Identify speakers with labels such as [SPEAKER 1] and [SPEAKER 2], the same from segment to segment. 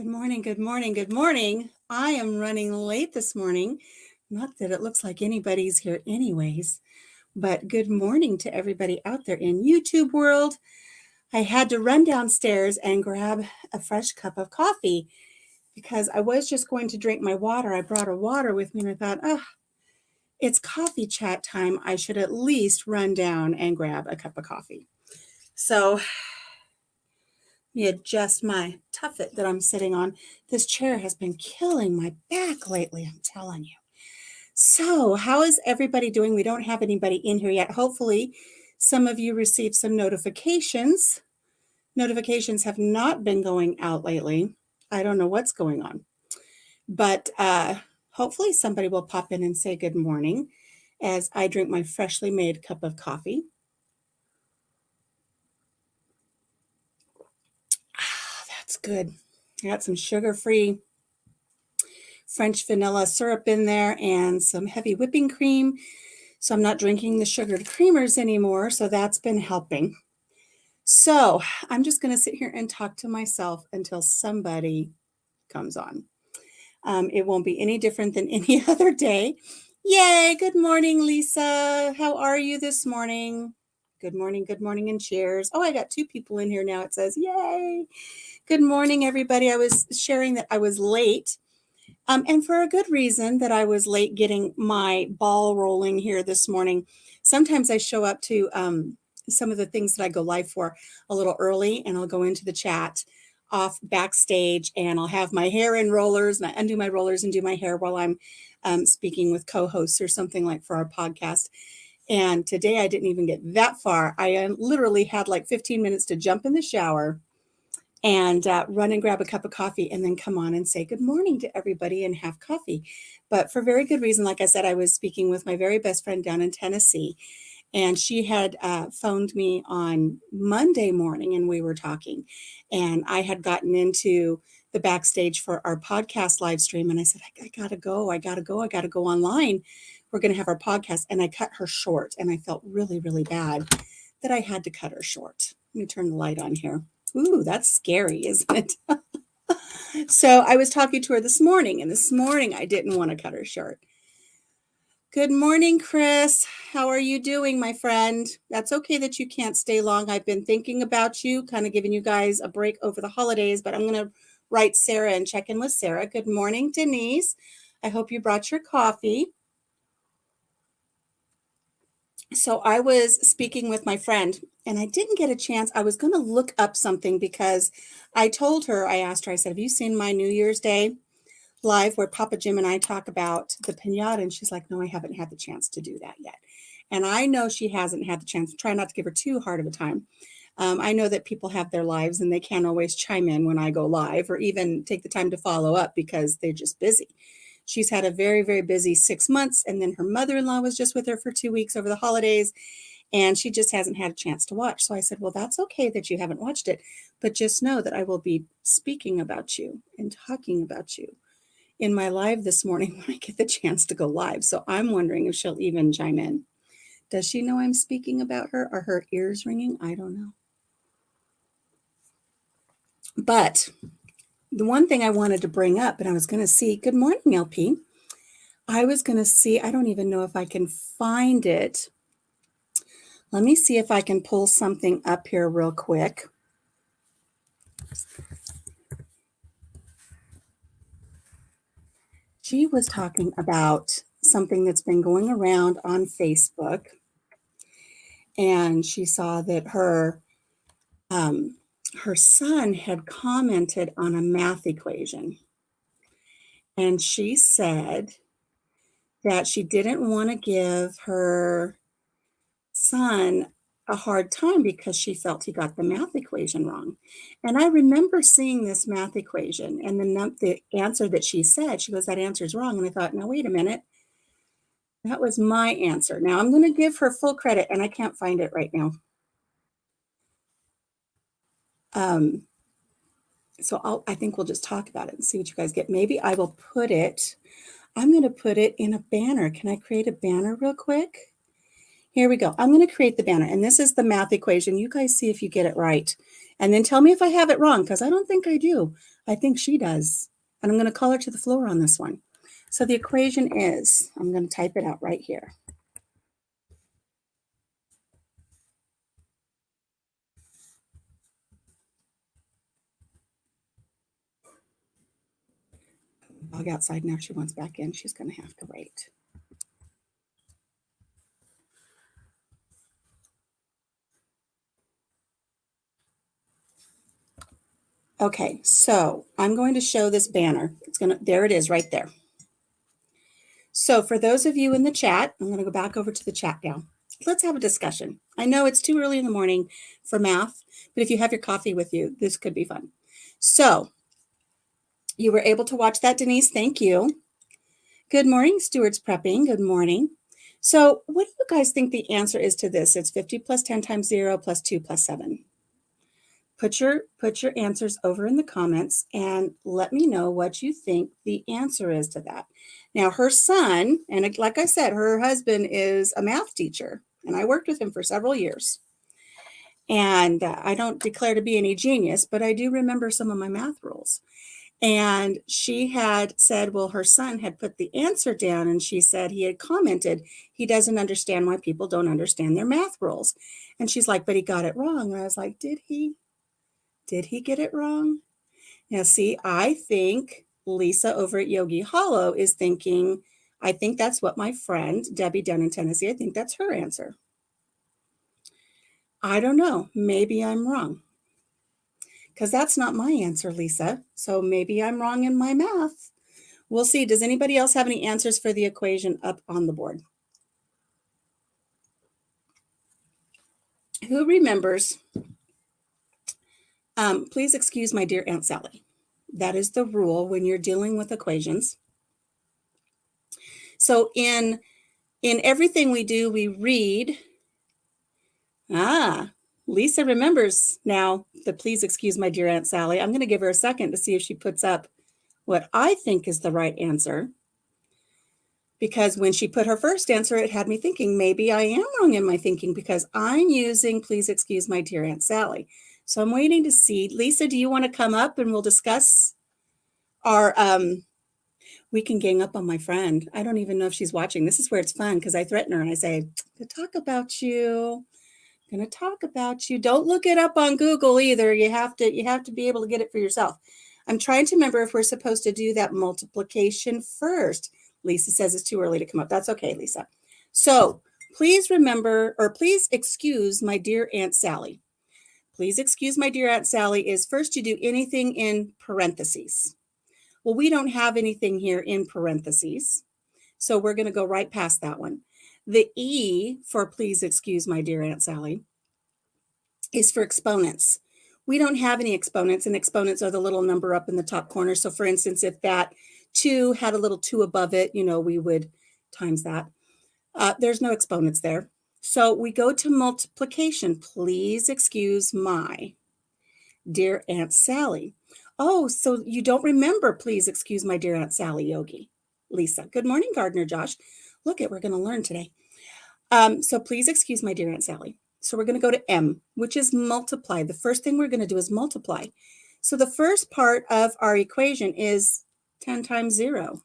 [SPEAKER 1] Good morning, good morning, good morning. I am running late this morning. Not that it looks like anybody's here anyways, but good morning to everybody out there in YouTube world. I had to run downstairs and grab a fresh cup of coffee because I was just going to drink my water. I brought a water with me and I thought, it's coffee chat time. I should at least run down and grab a cup of coffee. So let me adjust my tuffet that I'm sitting on. This chair has been killing my back lately, I'm telling you. So, how is everybody doing? We don't have anybody in here yet. Hopefully, some of you received some notifications. Notifications have not been going out lately. I don't know what's going on. But hopefully, somebody will pop in and say good morning as I drink my freshly made cup of coffee. That's good. I got some sugar-free French vanilla syrup in there and some heavy whipping cream. So I'm not drinking the sugared creamers anymore. So that's been helping. So I'm just going to sit here and talk to myself until somebody comes on. It won't be any different than any other day. Yay. Good morning, Lisa. How are you this morning? Good morning, and cheers. Oh, I got 2 people in here now. It says, yay. Good morning, everybody. I was sharing that I was late. And for a good reason that I was late getting my ball rolling here this morning. Sometimes I show up to some of the things that I go live for a little early, and I'll go into the chat off backstage, and I'll have my hair in rollers, and I undo my rollers and do my hair while I'm speaking with co-hosts or something like for our podcast. And today I didn't even get that far. I literally had like 15 minutes to jump in the shower and run and grab a cup of coffee and then come on and say good morning to everybody and have coffee. But for very good reason, like I said, I was speaking with my very best friend down in Tennessee, and she had phoned me on Monday morning and we were talking, and I had gotten into the backstage for our podcast live stream. And I said, I gotta go online. We're going to have our podcast. And I cut her short, and I felt really, really bad that I had to cut her short. Let me turn the light on here. Ooh, that's scary, isn't it? So I was talking to her this morning, and this morning I didn't want to cut her short. Good morning, Chris. How are you doing, my friend? That's okay that you can't stay long. I've been thinking about you, kind of giving you guys a break over the holidays, but I'm going to write Sarah and check in with Sarah. Good morning, Denise. I hope you brought your coffee. So I was speaking with my friend, and I didn't get a chance. I was going to look up something because I told her, I asked her, I said, have you seen my New Year's Day live where Papa Jim and I talk about the piñata? And she's like, no, I haven't had the chance to do that yet. And I know she hasn't had the chance. Try not to give her too hard of a time. I know that people have their lives and they can't always chime in when I go live or even take the time to follow up because they're just busy. She's had a very, very busy 6 months. And then her mother-in-law was just with her for 2 weeks over the holidays, and she just hasn't had a chance to watch. So I said, well, that's okay that you haven't watched it, but just know that I will be speaking about you and talking about you in my live this morning when I get the chance to go live. So I'm wondering if she'll even chime in. Does she know I'm speaking about her? Are her ears ringing? I don't know. But the one thing I wanted to bring up, and I was going to see, good morning, LP. I was going to see, I don't even know if I can find it. Let me see if I can pull something up here real quick. She was talking about something that's been going around on Facebook, and she saw that her son had commented on a math equation, and she said that she didn't want to give her son a hard time because she felt he got the math equation wrong. And I remember seeing this math equation, and the answer that she said, she goes, that answer is wrong. And I thought, now, wait a minute. That was my answer. Now I'm going to give her full credit, and I can't find it right now. So I think we'll just talk about it and see what you guys get. Maybe I will put it, I'm going to put it in a banner. Can I create a banner real quick? Here we go. I'm going to create the banner, and this is the math equation. You guys see if you get it right, and then tell me if I have it wrong, because I don't think I do. I think she does, and I'm going to call her to the floor on this one. So the equation is, I'm going to type it out right here. I'll go outside now. If she wants back in, she's going to have to wait. Okay, so I'm going to show this banner. There it is right there. So for those of you in the chat, I'm going to go back over to the chat now. Let's have a discussion. I know it's too early in the morning for math, but if you have your coffee with you, this could be fun. So you were able to watch that, Denise. Thank you. Good morning, Stewart's Prepping. Good morning. So what do you guys think the answer is to this? It's 50 plus 10 times 0 plus 2 plus 7. Put your answers over in the comments and let me know what you think the answer is to that. Now, her son, and like I said, her husband is a math teacher, and I worked with him for several years. And I don't declare to be any genius, but I do remember some of my math rules. And she had said, well, her son had put the answer down, and she said he had commented, he doesn't understand why people don't understand their math rules. And she's like, but he got it wrong. And I was like, did he? Did he get it wrong? Now, see, I think Lisa over at Yogi Hollow is thinking, I think that's what my friend Debbie down in Tennessee, I think that's her answer. I don't know. Maybe I'm wrong. Because that's not my answer, Lisa. So maybe I'm wrong in my math. We'll see. Does anybody else have any answers for the equation up on the board? Who remembers? Please excuse my dear Aunt Sally. That is the rule when you're dealing with equations. So in everything we do, we read. Lisa remembers now the please excuse my dear Aunt Sally. I'm going to give her a second to see if she puts up what I think is the right answer. Because when she put her first answer, it had me thinking, maybe I am wrong in my thinking because I'm using please excuse my dear Aunt Sally. So I'm waiting to see. Lisa, do you want to come up and we'll discuss our, we can gang up on my friend. I don't even know if she's watching. This is where it's fun because I threaten her and I say, to talk about you. Going to talk about you. Don't look it up on Google either. You have to be able to get it for yourself. I'm trying to remember if we're supposed to do that multiplication first. Lisa says it's too early to come up. That's okay, Lisa. So please remember, or please excuse my dear Aunt Sally. Please excuse my dear Aunt Sally is first you do anything in parentheses. Well, we don't have anything here in parentheses. So we're going to go right past that one. The E for please excuse my dear Aunt Sally is for exponents. We don't have any exponents, and exponents are the little number up in the top corner. So for instance, if that 2 had a little 2 above it, we would times that. There's no exponents there. So we go to multiplication. Please excuse my dear Aunt Sally. Oh, so you don't remember, please excuse my dear Aunt Sally, Yogi. Lisa. Good morning, Gardner Josh. Look at, we're going to learn today. So please excuse my dear Aunt Sally. So we're going to go to M, which is multiply. The first thing we're going to do is multiply. So the first part of our equation is 10 times 0.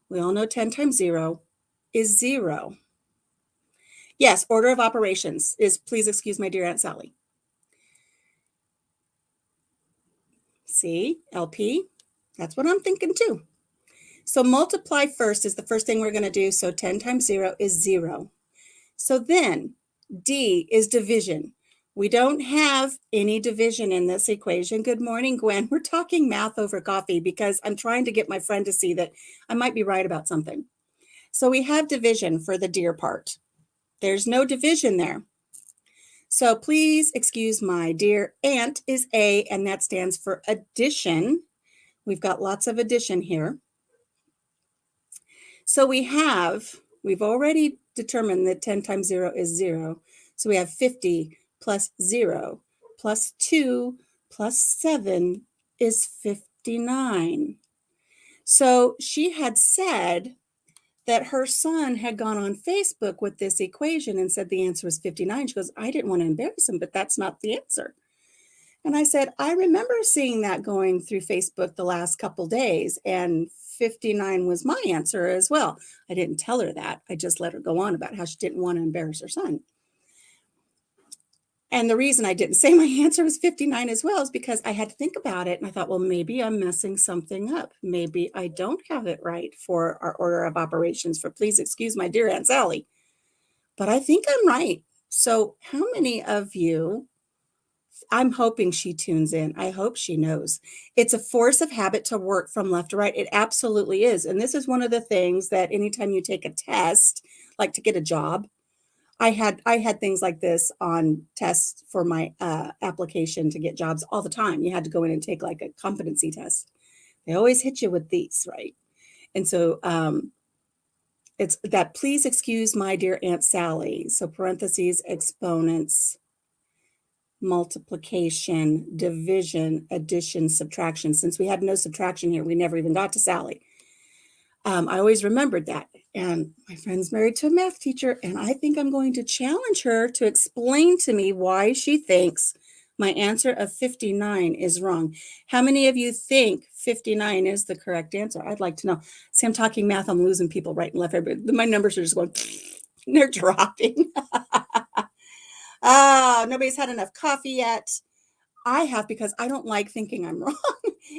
[SPEAKER 1] We all know 10 times 0 is 0. Yes, order of operations is please excuse my dear Aunt Sally. See, LP, that's what I'm thinking too. So multiply first is the first thing we're going to do. So 10 times 0 is 0. So then D is division. We don't have any division in this equation. Good morning, Gwen. We're talking math over coffee because I'm trying to get my friend to see that I might be right about something. So we have division for the dear part. There's no division there. So please excuse my dear aunt is A, and that stands for addition. We've got lots of addition here. So we've already determined that 10 times 0 is 0. So we have 50 plus 0 plus 2 plus 7 is 59. So she had said that her son had gone on Facebook with this equation and said the answer was 59. She goes, I didn't want to embarrass him, but that's not the answer. And I said, I remember seeing that going through Facebook the last couple days, and 59 was my answer as well. I didn't tell her that. I just let her go on about how she didn't want to embarrass her son. And the reason I didn't say my answer was 59 as well is because I had to think about it. And I thought, well, maybe I'm messing something up. Maybe I don't have it right for our order of operations for please excuse my dear Aunt Sally. But I think I'm right. So how many of you, I'm hoping she tunes in. I hope she knows. It's a force of habit to work from left to right. It absolutely is. And this is one of the things that anytime you take a test, like to get a job, I had things like this on tests for my application to get jobs all the time. You had to go in and take like a competency test. They always hit you with these, right? And so it's that please excuse my dear Aunt Sally. So parentheses, exponents, multiplication, division, addition, subtraction. Since we had no subtraction here, we never even got to Sally. I always remembered that. And my friend's married to a math teacher, and I think I'm going to challenge her to explain to me why she thinks my answer of 59 is wrong. How many of you think 59 is the correct answer? I'd like to know. See, I'm talking math. I'm losing people right and left. My numbers are just going, they're dropping. Nobody's had enough coffee yet. I have, because I don't like thinking I'm wrong.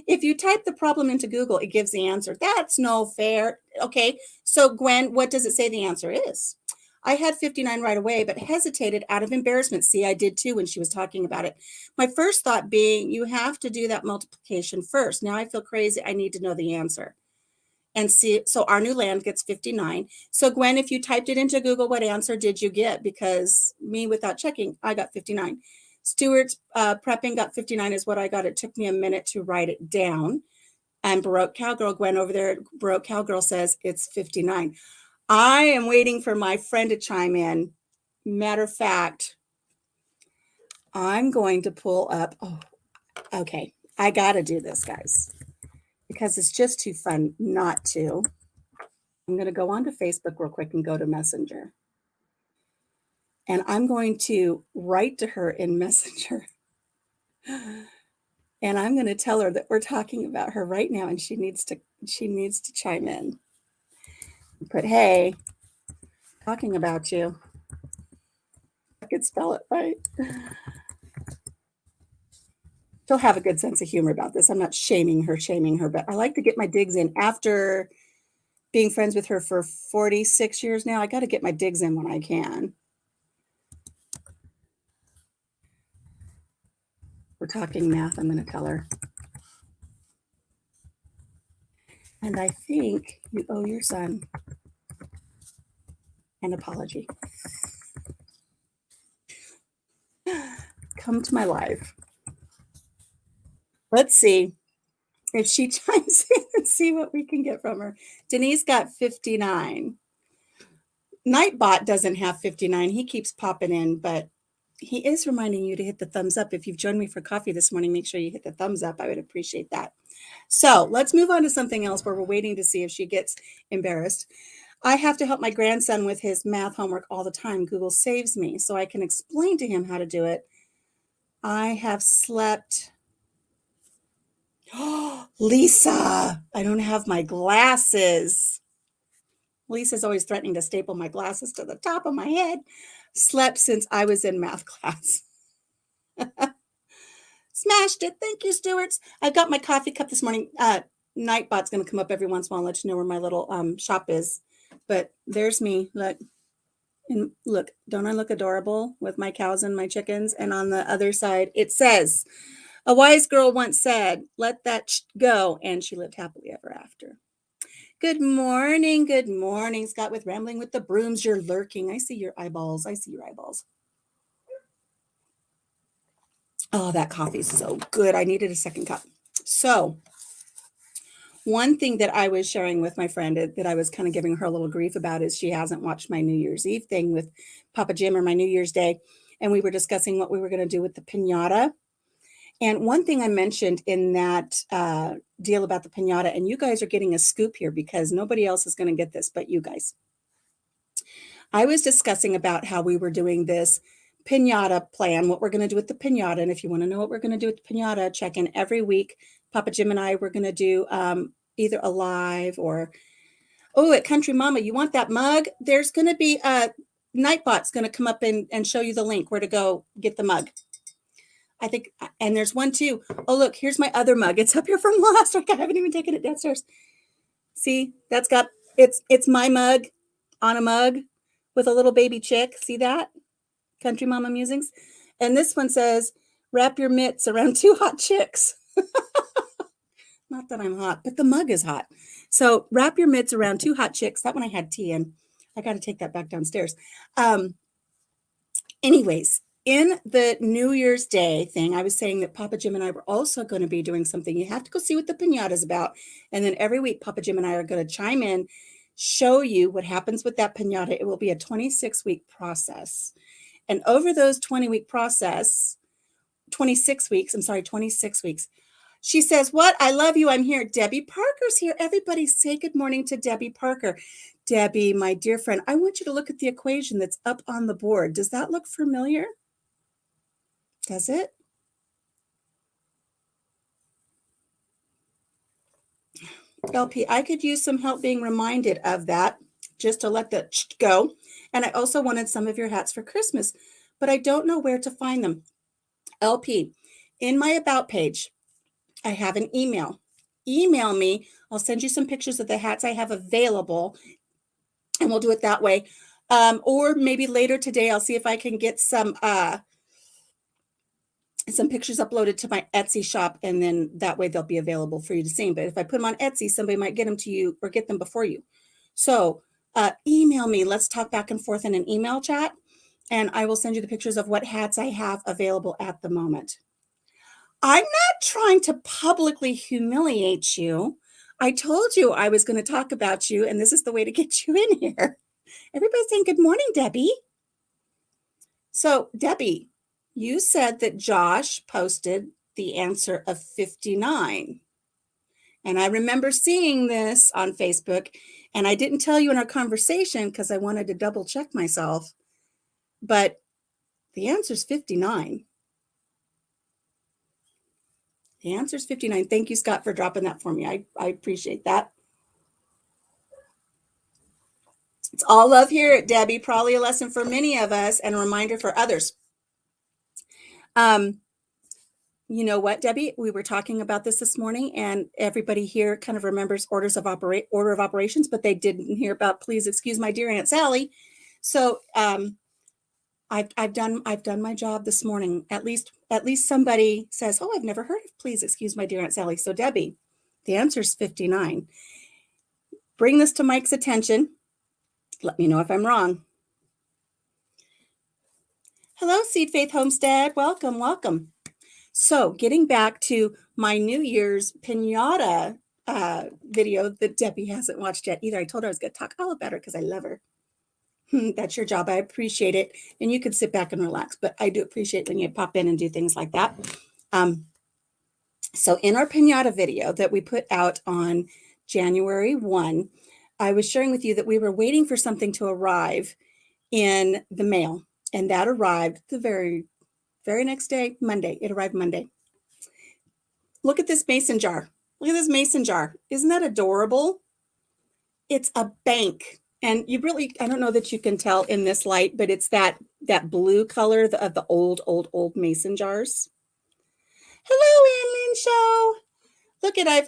[SPEAKER 1] If you type the problem into Google, it gives the answer. That's no fair. Okay, so Gwen, what does it say the answer is? I had 59 right away, but hesitated out of embarrassment. See, I did too when she was talking about it. My first thought being, you have to do that multiplication first. Now I feel crazy. I need to know the answer. And see, so our new land gets 59. So Gwen, if you typed it into Google, what answer did you get? Because me, without checking, I got 59. Stewart's prepping got 59 is what I got. It took me a minute to write it down. And Baroque Cowgirl, Gwen over there, Baroque Cowgirl says it's 59. I am waiting for my friend to chime in. Matter of fact, I'm going to pull up. Oh, okay. I got to do this, guys, because it's just too fun not to. I'm going to go onto Facebook real quick and go to Messenger. And I'm going to write to her in Messenger. And I'm going to tell her that we're talking about her right now, and she needs to chime in. But hey, talking about you. I could spell it right. She'll have a good sense of humor about this. I'm not shaming her, but I like to get my digs in. After being friends with her for 46 years now, I got to get my digs in when I can. We're talking math, I'm going to tell her. And I think you owe your son an apology. Come to my live. Let's see if she chimes in and see what we can get from her. Denise got 59. Nightbot doesn't have 59. He keeps popping in, but he is reminding you to hit the thumbs up. If you've joined me for coffee this morning, make sure you hit the thumbs up. I would appreciate that. So let's move on to something else where we're waiting to see if she gets embarrassed. I have to help my grandson with his math homework all the time. Google saves me so I can explain to him how to do it. I have slept. Oh, Lisa, I don't have my glasses. Lisa's always threatening to staple my glasses to the top of my head. Slept since I was in math class. Smashed it. Thank you, Stewarts. I got my coffee cup this morning. Nightbot's going to come up every once in a while and let you know where my little shop is. But there's me. Look. And look, don't I look adorable with my cows and my chickens? And on the other side, it says, a wise girl once said, let that go. And she lived happily ever after. Good morning. Good morning, Scott with Rambling with the Brooms. You're lurking. I see your eyeballs. I see your eyeballs. Oh, that coffee is so good. I needed a second cup. So one thing that I was sharing with my friend that I was kind of giving her a little grief about is she hasn't watched my New Year's Eve thing with Papa Jim or my New Year's Day. And we were discussing what we were going to do with the piñata. And one thing I mentioned in that deal about the piñata, and you guys are getting a scoop here because nobody else is going to get this but you guys. I was discussing about how we were doing this piñata plan, what we're going to do with the piñata. And if you want to know what we're going to do with the piñata, check in every week. Papa Jim and I, we're going to do either a live or, oh, at Country Mama, you want that mug? There's going to be a Nightbot's going to come up and show you the link where to go get the mug. I think, and there's one too. Oh, look, here's my other mug. It's up here from last week. I haven't even taken it downstairs. See, that's got, it's my mug on a mug with a little baby chick. See that? Country Mama Musings. And this one says, wrap your mitts around 2 hot chicks. Not that I'm hot, but the mug is hot. So wrap your mitts around 2 hot chicks. That one I had tea in. I got to take that back downstairs. Anyways, in the New Year's Day thing, I was saying that Papa Jim and I were also going to be doing something. You have to go see what the piñata is about. And then every week, Papa Jim and I are going to chime in, show you what happens with that piñata. It will be a 26-week process. And over those 26 weeks. She says, what? I love you. I'm here. Debbie Parker's here. Everybody say good morning to Debbie Parker. Debbie, my dear friend, I want you to look at the equation that's up on the board. Does that look familiar? Does it? LP, I could use some help being reminded of that, just to let that go. And I also wanted some of your hats for Christmas, but I don't know where to find them. LP, in my About page, I have an email. Email me. I'll send you some pictures of the hats I have available, and we'll do it that way. Or maybe later today, I'll see if I can get some pictures uploaded to my Etsy shop, and then that way they'll be available for you to see. But if I put them on Etsy, somebody might get them to you or get them before you. So email me. Let's talk back and forth in an email chat, and I will send you the pictures of what hats I have available at the moment. I'm not trying to publicly humiliate you. I told you I was going to talk about you, and this is the way to get you in here. Everybody's saying good morning, Debbie. So, Debbie, you said that Josh posted the answer of 59. And I remember seeing this on Facebook, and I didn't tell you in our conversation because I wanted to double check myself. But the answer is 59. The answer is 59. Thank you, Scott, for dropping that for me. I appreciate that. It's all love here at Debbie, probably a lesson for many of us and a reminder for others. You know what, Debbie? We were talking about this morning, and everybody here kind of remembers order of operations, but they didn't hear about please excuse my dear Aunt Sally. So I've done my job this morning. At least somebody says, "Oh, I've never heard of please excuse my dear Aunt Sally." So Debbie, the answer is 59. Bring this to Mike's attention. Let me know if I'm wrong. Hello, Seed Faith Homestead. Welcome, welcome. So getting back to my New Year's piñata video that Debbie hasn't watched yet either. I told her I was going to talk all about her because I love her. That's your job. I appreciate it. And you can sit back and relax, but I do appreciate when you pop in and do things like that. So in our piñata video that we put out on January 1, I was sharing with you that we were waiting for something to arrive in the mail. And that arrived the very next day, Monday. It arrived Monday. Look at this mason jar. Look at this mason jar. Isn't that adorable? It's a bank. And you really, I don't know that you can tell in this light, but it's that blue color of the old mason jars. Hello, Ann Lynn Show. Look at,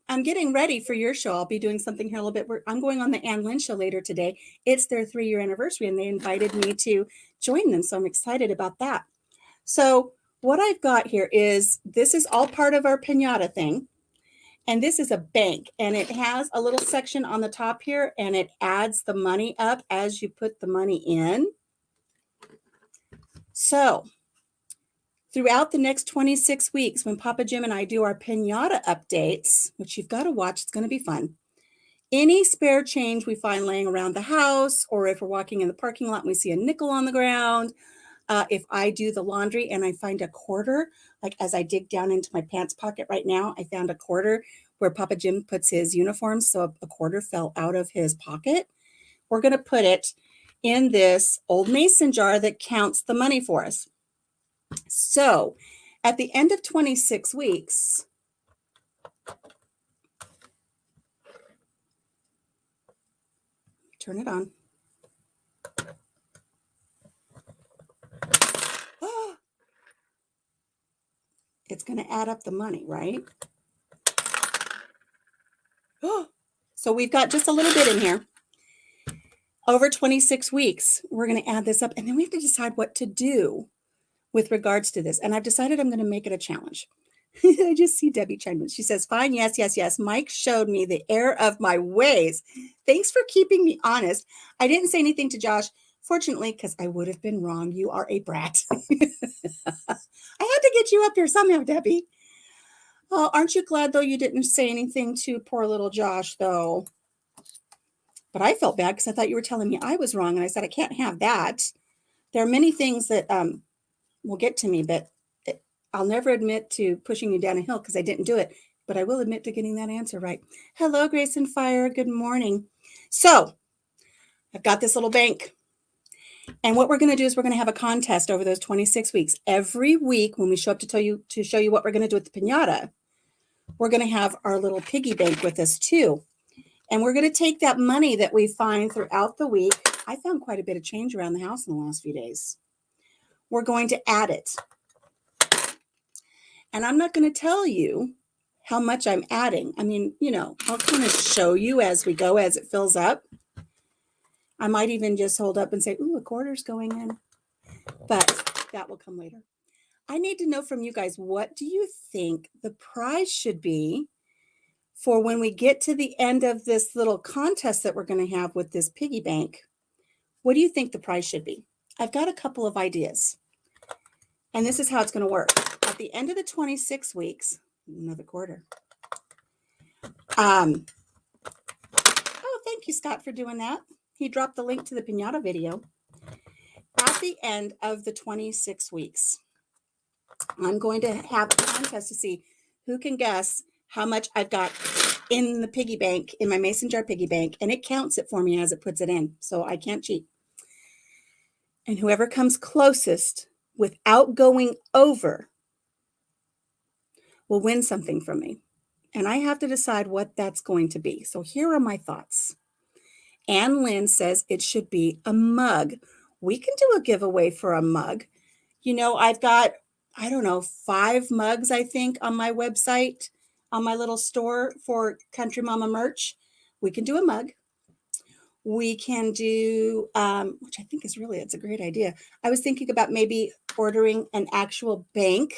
[SPEAKER 1] I'm getting ready for your show. I'll be doing something here a little bit. I'm going on the Ann Lynn Show later today. It's their 3-year anniversary, and they invited me to join them. So I'm excited about that. So what I've got here is, this is all part of our piñata thing. And this is a bank, and it has a little section on the top here, and it adds the money up as you put the money in. So throughout the next 26 weeks, when Papa Jim and I do our piñata updates, which you've got to watch, it's going to be fun. Any spare change we find laying around the house, or if we're walking in the parking lot and we see a nickel on the ground, if I do the laundry and I find a quarter, like as I dig down into my pants pocket right now, I found a quarter where Papa Jim puts his uniforms. So a quarter fell out of his pocket. We're going to put it in this old mason jar that counts the money for us. So at the end of 26 weeks, turn it on. It's going to add up the money, right? So we've got just a little bit in here. Over 26 weeks, we're going to add this up, and then we have to decide what to do with regards to this. And I've decided I'm going to make it a challenge. I just see Debbie chime in. She says, fine, yes, yes, yes. Mike showed me the error of my ways. Thanks for keeping me honest. I didn't say anything to Josh, fortunately, because I would have been wrong. You are a brat. I had to get you up here somehow, Debbie. Oh, aren't you glad, though, you didn't say anything to poor little Josh, though? But I felt bad because I thought you were telling me I was wrong. And I said, I can't have that. There are many things that will get to me, but I'll never admit to pushing you down a hill because I didn't do it. But I will admit to getting that answer right. Hello, Grace and Fire. Good morning. So I've got this little bank. And what we're going to do is we're going to have a contest over those 26 weeks. Every week when we show up to show you what we're going to do with the piñata, we're going to have our little piggy bank with us too. And we're going to take that money that we find throughout the week. I found quite a bit of change around the house in the last few days. We're going to add it. And I'm not going to tell you how much I'm adding. I mean, I'll kind of show you as we go, as it fills up. I might even just hold up and say, ooh, a quarter's going in. But that will come later. I need to know from you guys, what do you think the prize should be for when we get to the end of this little contest that we're going to have with this piggy bank? What do you think the prize should be? I've got a couple of ideas. And this is how it's going to work. At the end of the 26 weeks, another quarter. Oh, thank you, Scott, for doing that. He dropped the link to the piñata video. At the end of the 26 weeks, I'm going to have a contest to see who can guess how much I've got in the piggy bank, in my mason jar piggy bank, and it counts it for me as it puts it in, so I can't cheat. And whoever comes closest without going over will win something from me. And I have to decide what that's going to be. So here are my thoughts. Ann Lynn says it should be a mug. We can do a giveaway for a mug. I've got, 5 mugs, I think, on my website, on my little store for Country Mama merch. We can do a mug. We can do, which I think it's a great idea. I was thinking about maybe ordering an actual bank,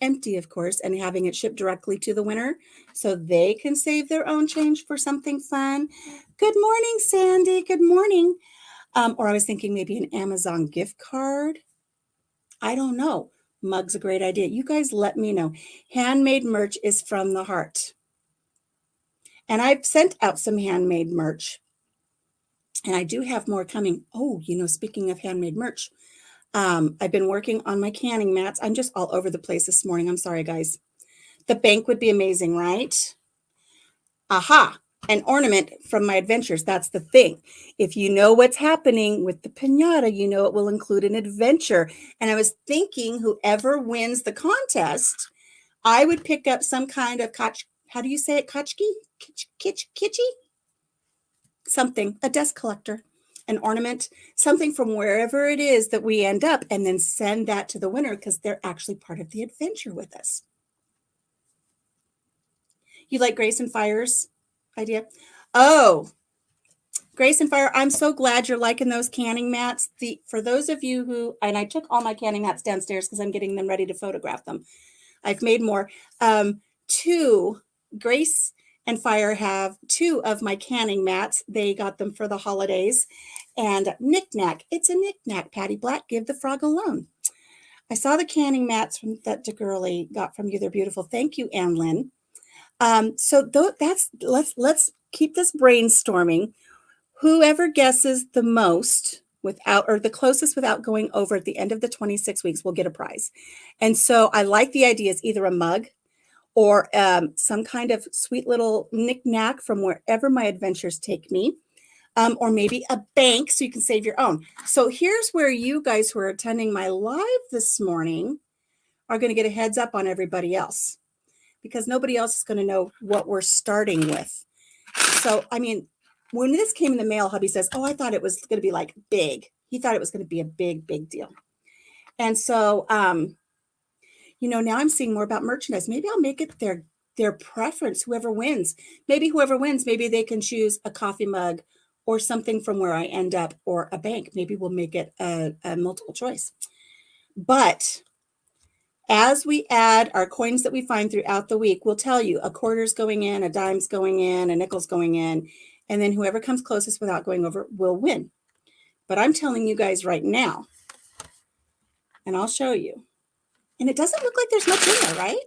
[SPEAKER 1] empty, of course, and having it shipped directly to the winner so they can save their own change for something fun. Good morning, Sandy. Good morning. Or I was thinking maybe an Amazon gift card. I don't know. Mug's a great idea. You guys let me know. Handmade merch is from the heart. And I've sent out some handmade merch. And I do have more coming. Oh, speaking of handmade merch, I've been working on my canning mats. I'm just all over the place this morning. I'm sorry, guys. The bank would be amazing, right? Aha, an ornament from my adventures. That's the thing. If you know what's happening with the piñata, it will include an adventure. And I was thinking whoever wins the contest, I would pick up some kind of how do you say it? Kachki? Kitschy? Something, a dust collector, an ornament, something from wherever it is that we end up, and then send that to the winner because they're actually part of the adventure with us. You like Grace and Fire's idea? Oh, Grace and Fire, I'm so glad you're liking those canning mats. For those of you who, and I took all my canning mats downstairs because I'm getting them ready to photograph them. I've made more. Grace and Fire have 2 of my canning mats. They got them for the holidays. And knick-knack. It's a knick-knack, Patty Black. Give the frog a loan. I saw the canning mats that DeGurley got from you. They're beautiful. Thank you, Ann Lynn. Let's keep this brainstorming. Whoever guesses the most or the closest without going over at the end of the 26 weeks will get a prize. And so I like the idea is either a mug or some kind of sweet little knick-knack from wherever my adventures take me, or maybe a bank so you can save your own. So here's where you guys who are attending my live this morning are going to get a heads up on everybody else, because nobody else is going to know what we're starting with. So, I mean, when this came in the mail, hubby says, oh, I thought it was going to be like big. He thought it was going to be a big, big deal. And so, now I'm seeing more about merchandise. Maybe I'll make it their preference, whoever wins. Maybe they can choose a coffee mug or something from where I end up, or a bank. Maybe we'll make it a multiple choice. But as we add our coins that we find throughout the week, we'll tell you a quarter's going in, a dime's going in, a nickel's going in, and then whoever comes closest without going over will win. But I'm telling you guys right now, and I'll show you. And it doesn't look like there's much in there, right?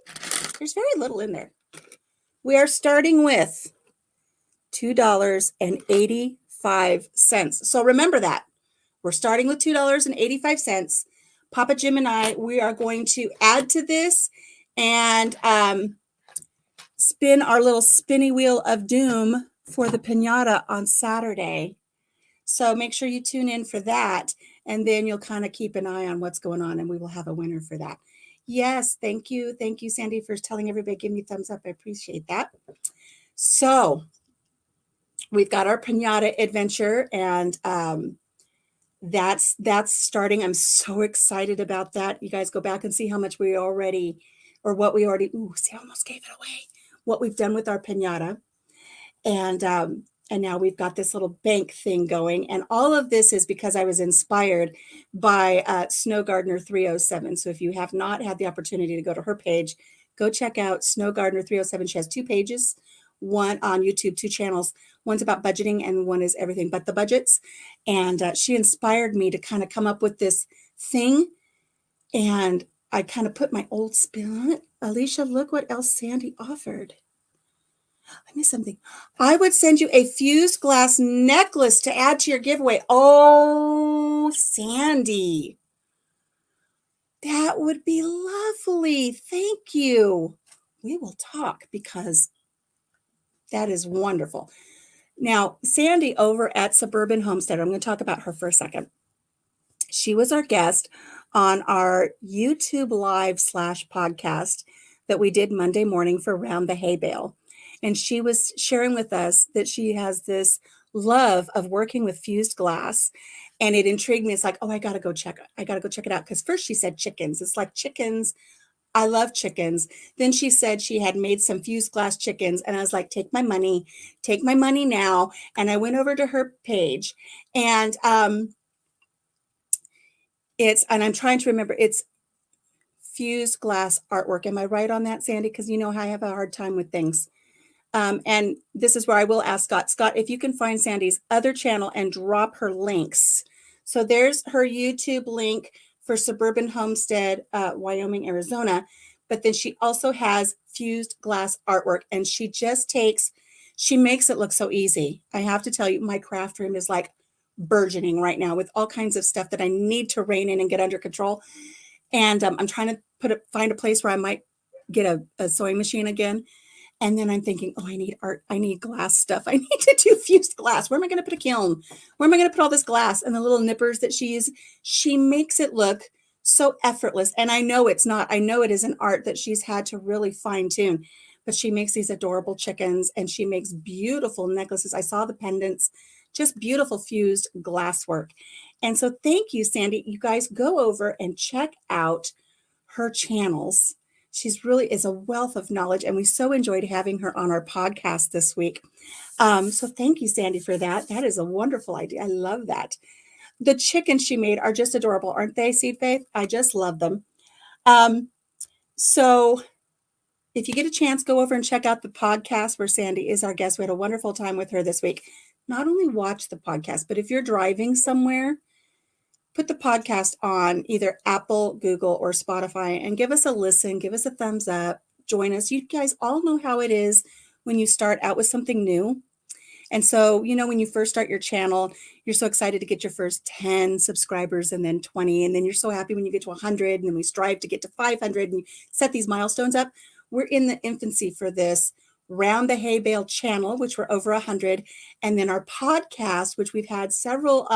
[SPEAKER 1] There's very little in there. We are starting with $2.85. So remember that. We're starting with $2.85. Papa Jim and I, we are going to add to this and spin our little spinny wheel of doom for the piñata on Saturday. So make sure you tune in for that, and then you'll kind of keep an eye on what's going on, and we will have a winner for that. Yes, thank you. Thank you, Sandy, for telling everybody, give me a thumbs up. I appreciate that. So we've got our piñata adventure, and that's starting. I'm so excited about that. You guys go back and see how much we already, or what we already, see, I almost gave it away, what we've done with our piñata. And now we've got this little bank thing going. And all of this is because I was inspired by Snow Gardener 307. So if you have not had the opportunity to go to her page, go check out Snow Gardener 307. She has 2 pages, one on YouTube, 2 channels. One's about budgeting and one is everything but the budgets. And she inspired me to kind of come up with this thing. And I kind of put my old spin on it. Alicia, look what else Sandy offered. I missed something. I would send you a fused glass necklace to add to your giveaway. Oh, Sandy. That would be lovely. Thank you. We will talk, because that is wonderful. Now, Sandy over at Suburban Homestead, I'm going to talk about her for a second. She was our guest on our YouTube Live /podcast that we did Monday morning for Round the Hay Bale. And she was sharing with us that she has this love of working with fused glass. And it intrigued me. It's like, oh, I got to go check it out. Because first she said chickens. It's like chickens. I love chickens. Then she said she had made some fused glass chickens. And I was like, take my money now. And I went over to her page. And and I'm trying to remember, it's fused glass artwork. Am I right on that, Sandy? Because I have a hard time with things. And this is where I will ask Scott. Scott, if you can find Sandy's other channel and drop her links. So there's her YouTube link for Suburban Homestead, Wyoming, Arizona. But then she also has fused glass artwork. And she makes it look so easy. I have to tell you, my craft room is like burgeoning right now with all kinds of stuff that I need to rein in and get under control. And I'm trying to find a place where I might get a sewing machine again. And then I'm thinking, I need art. I need glass stuff. I need to do fused glass. Where am I going to put a kiln? Where am I going to put all this glass? And the little nippers that she uses, she makes it look so effortless. And I know it's not. I know it is an art that she's had to really fine tune. But she makes these adorable chickens, and she makes beautiful necklaces. I saw the pendants, just beautiful fused glass work. And so thank you, Sandy. You guys go over and check out her channels. She's really is a wealth of knowledge, and we so enjoyed having her on our podcast this week. So thank you, Sandy, for that. That is a wonderful idea. I love that. The chickens she made are just adorable, aren't they, Seed Faith? I just love them. So if you get a chance, go over and check out the podcast where Sandy is our guest. We had a wonderful time with her this week. Not only watch the podcast, but if you're driving somewhere, put the podcast on either Apple, Google, or Spotify and give us a listen, give us a thumbs up, join us. You guys all know how it is when you start out with something new. And so, when you first start your channel, you're so excited to get your first 10 subscribers and then 20. And then you're so happy when you get to 100. And then we strive to get to 500 and you set these milestones up. We're in the infancy for this Round the Hay Bale channel, which we're over 100. And then our podcast, which we've had several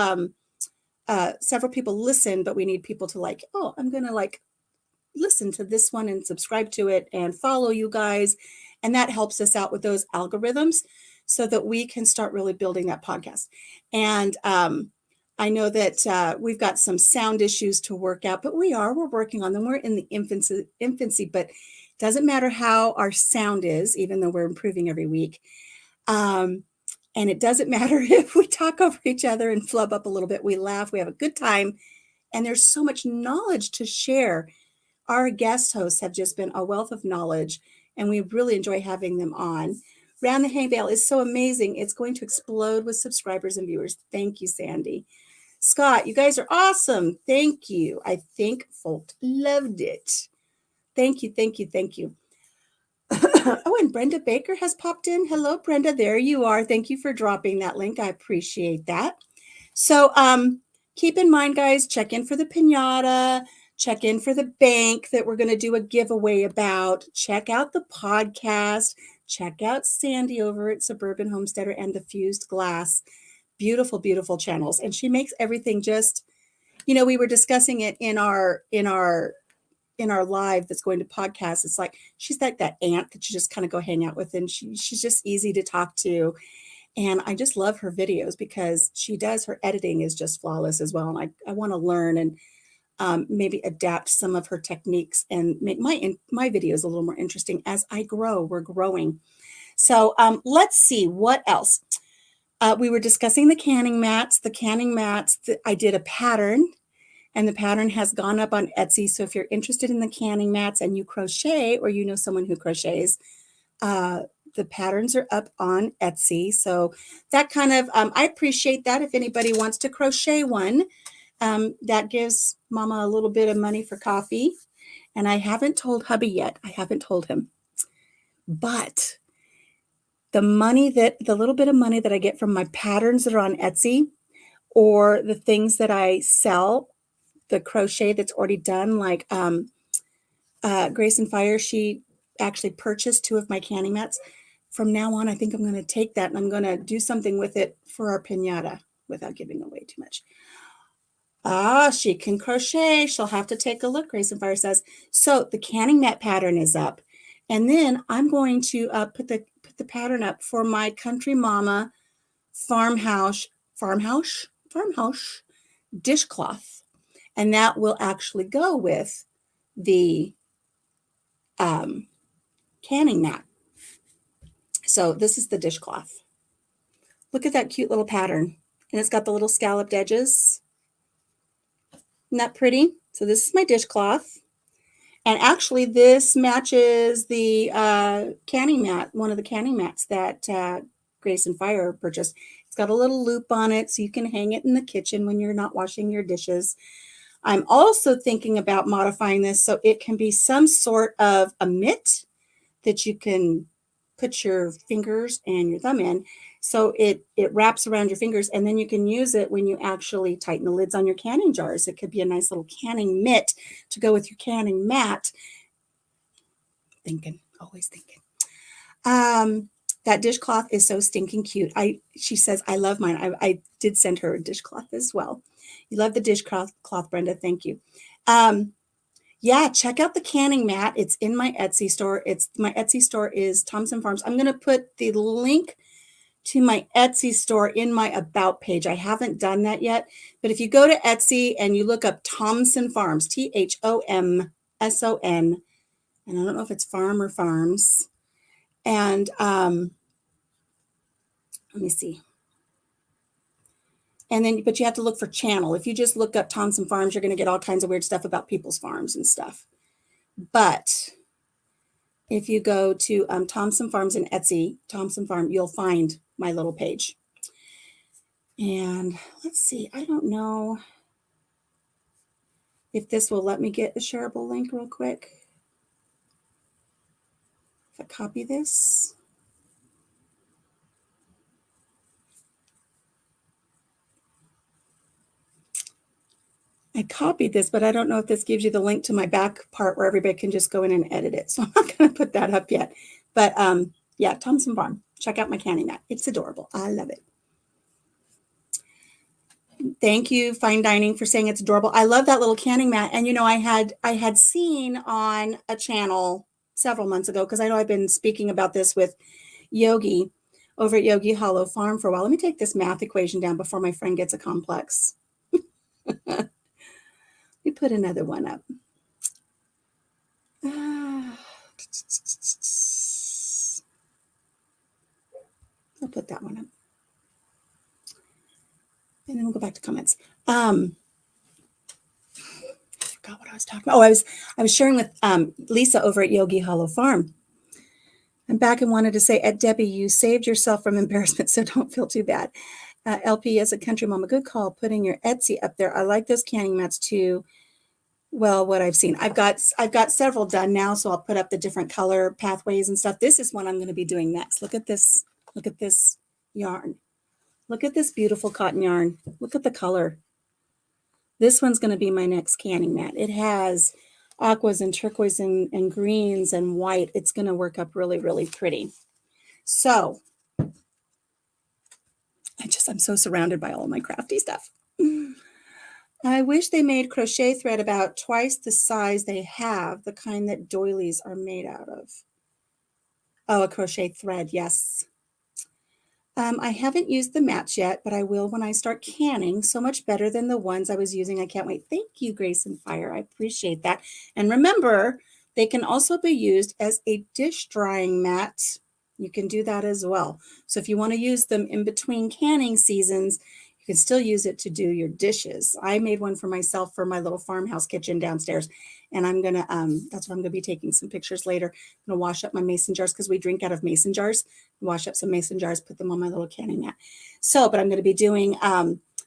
[SPEAKER 1] people listen, but we need people to I'm going to listen to this one and subscribe to it and follow you guys. And that helps us out with those algorithms so that we can start really building that podcast. And I know that we've got some sound issues to work out, but we're working on them. We're in the infancy, but it doesn't matter how our sound is, even though we're improving every week. And it doesn't matter if we talk over each other and flub up a little bit. We laugh, we have a good time, and there's so much knowledge to share. Our guest hosts have just been a wealth of knowledge, and we really enjoy having them on. Round the Hay Bale is so amazing. It's going to explode with subscribers and viewers. Thank you, Sandy. Scott, you guys are awesome. Thank you. I think folks loved it. Thank you, thank you, thank you. Oh, and Brenda Baker has popped in. Hello, Brenda. There you are. Thank you for dropping that link. I appreciate that. So keep in mind, guys, check in for the piñata. Check in for the bank that we're going to do a giveaway about. Check out the podcast. Check out Sandy over at Suburban Homesteader and the Fused Glass. Beautiful, beautiful channels. And she makes everything just, we were discussing it in our live that's going to podcast. It's like she's like that aunt that you just kind of go hang out with, and she's just easy to talk to. And I just love her videos because her editing is just flawless as well. And I want to learn and maybe adapt some of her techniques and make my videos a little more interesting as I grow. We're growing. So let's see what else. We were discussing the canning mats. I did a pattern, and the pattern has gone up on Etsy. So if you're interested in the canning mats and you crochet, or someone who crochets, the patterns are up on Etsy. So that kind of, I appreciate that. If anybody wants to crochet one, that gives Mama a little bit of money for coffee. And I haven't told hubby yet. I haven't told him. But the little bit of money that I get from my patterns that are on Etsy, or the things that I sell, the crochet that's already done, like Grace and Fire, she actually purchased 2 of my canning mats. From now on, I think I'm going to take that and I'm going to do something with it for our piñata without giving away too much. She can crochet. She'll have to take a look, Grace and Fire says. So the canning mat pattern is up. And then I'm going to put the pattern up for my Country Mama farmhouse dishcloth. And that will actually go with the canning mat. So this is the dishcloth. Look at that cute little pattern. And it's got the little scalloped edges. Isn't that pretty? So this is my dishcloth. And actually this matches the canning mat, one of the canning mats that Grace and Fire purchased. It's got a little loop on it so you can hang it in the kitchen when you're not washing your dishes. I'm also thinking about modifying this so it can be some sort of a mitt that you can put your fingers and your thumb in. So it wraps around your fingers, and then you can use it when you actually tighten the lids on your canning jars. It could be a nice little canning mitt to go with your canning mat. Always thinking. That dishcloth is so stinking cute. She says, I love mine. I did send her a dishcloth as well. You love the dishcloth, Brenda. Thank you. Yeah, check out the canning mat. It's in my Etsy store. My Etsy store is Thompson Farms. I'm going to put the link to my Etsy store in my About page. I haven't done that yet, but if you go to Etsy and you look up Thompson Farms, THOMSON, and I don't know if it's farm or farms, and let me see. And then, but you have to look for channel. If you just look up Thompson Farms, you're going to get all kinds of weird stuff about people's farms and stuff. But if you go to Thompson Farms and Etsy, Thompson Farm, you'll find my little page. And let's see, I don't know if this will let me get a shareable link real quick. If I copy this. I copied this, but I don't know if this gives you the link to my back part where everybody can just go in and edit it. So I'm not going to put that up yet. But yeah, Thompson Farm. Check out my canning mat. It's adorable. I love it. Thank you, Fine Dining, for saying it's adorable. I love that little canning mat. And I had seen on a channel several months ago, because I know I've been speaking about this with Yogi over at Yogi Hollow Farm for a while. Let me take this math equation down before my friend gets a complex. Let me put another one up. I'll put that one up. And then we'll go back to comments. I forgot what I was talking about. Oh, I was sharing with Lisa over at Yogi Hollow Farm. I'm back and wanted to say, at Debbie, you saved yourself from embarrassment, so don't feel too bad. LP, as a country mom, a good call putting your Etsy up there. I like those canning mats too. Well, what I've seen, I've got several done now, so I'll put up the different color pathways and stuff. This is one I'm going to be doing next. Look at this. Look at this yarn. Look at this beautiful cotton yarn. Look at the color. This one's going to be my next canning mat. It has aquas and turquoise and greens and white. It's going to work up really, really pretty. So I'm so surrounded by all of my crafty stuff. I wish they made crochet thread about twice the size they have, the kind that doilies are made out of. Oh, a crochet thread, yes. I haven't used the mats yet, but I will when I start canning. So much better than the ones I was using. I can't wait. Thank you, Grace and Fire. I appreciate that. And remember, they can also be used as a dish drying mat. You can do that as well. So if you want to use them in between canning seasons, you can still use it to do your dishes. I made one for myself for my little farmhouse kitchen downstairs. And I'm going to, that's what I'm going to be taking some pictures later. I'm going to wash up my mason jars because we drink out of mason jars. Wash up some mason jars, put them on my little canning mat. So, but I'm going to be doing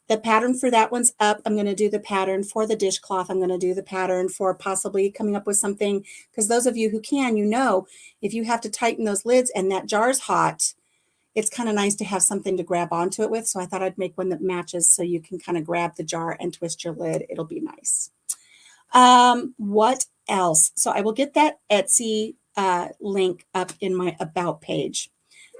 [SPEAKER 1] the pattern for that one's up. I'm going to do the pattern for the dishcloth. I'm going to do the pattern for possibly coming up with something, because those of you who can, if you have to tighten those lids and that jar's hot, it's kind of nice to have something to grab onto it with. So I thought I'd make one that matches so you can kind of grab the jar and twist your lid. It'll be nice. What else? So I will get that Etsy link up in my about page.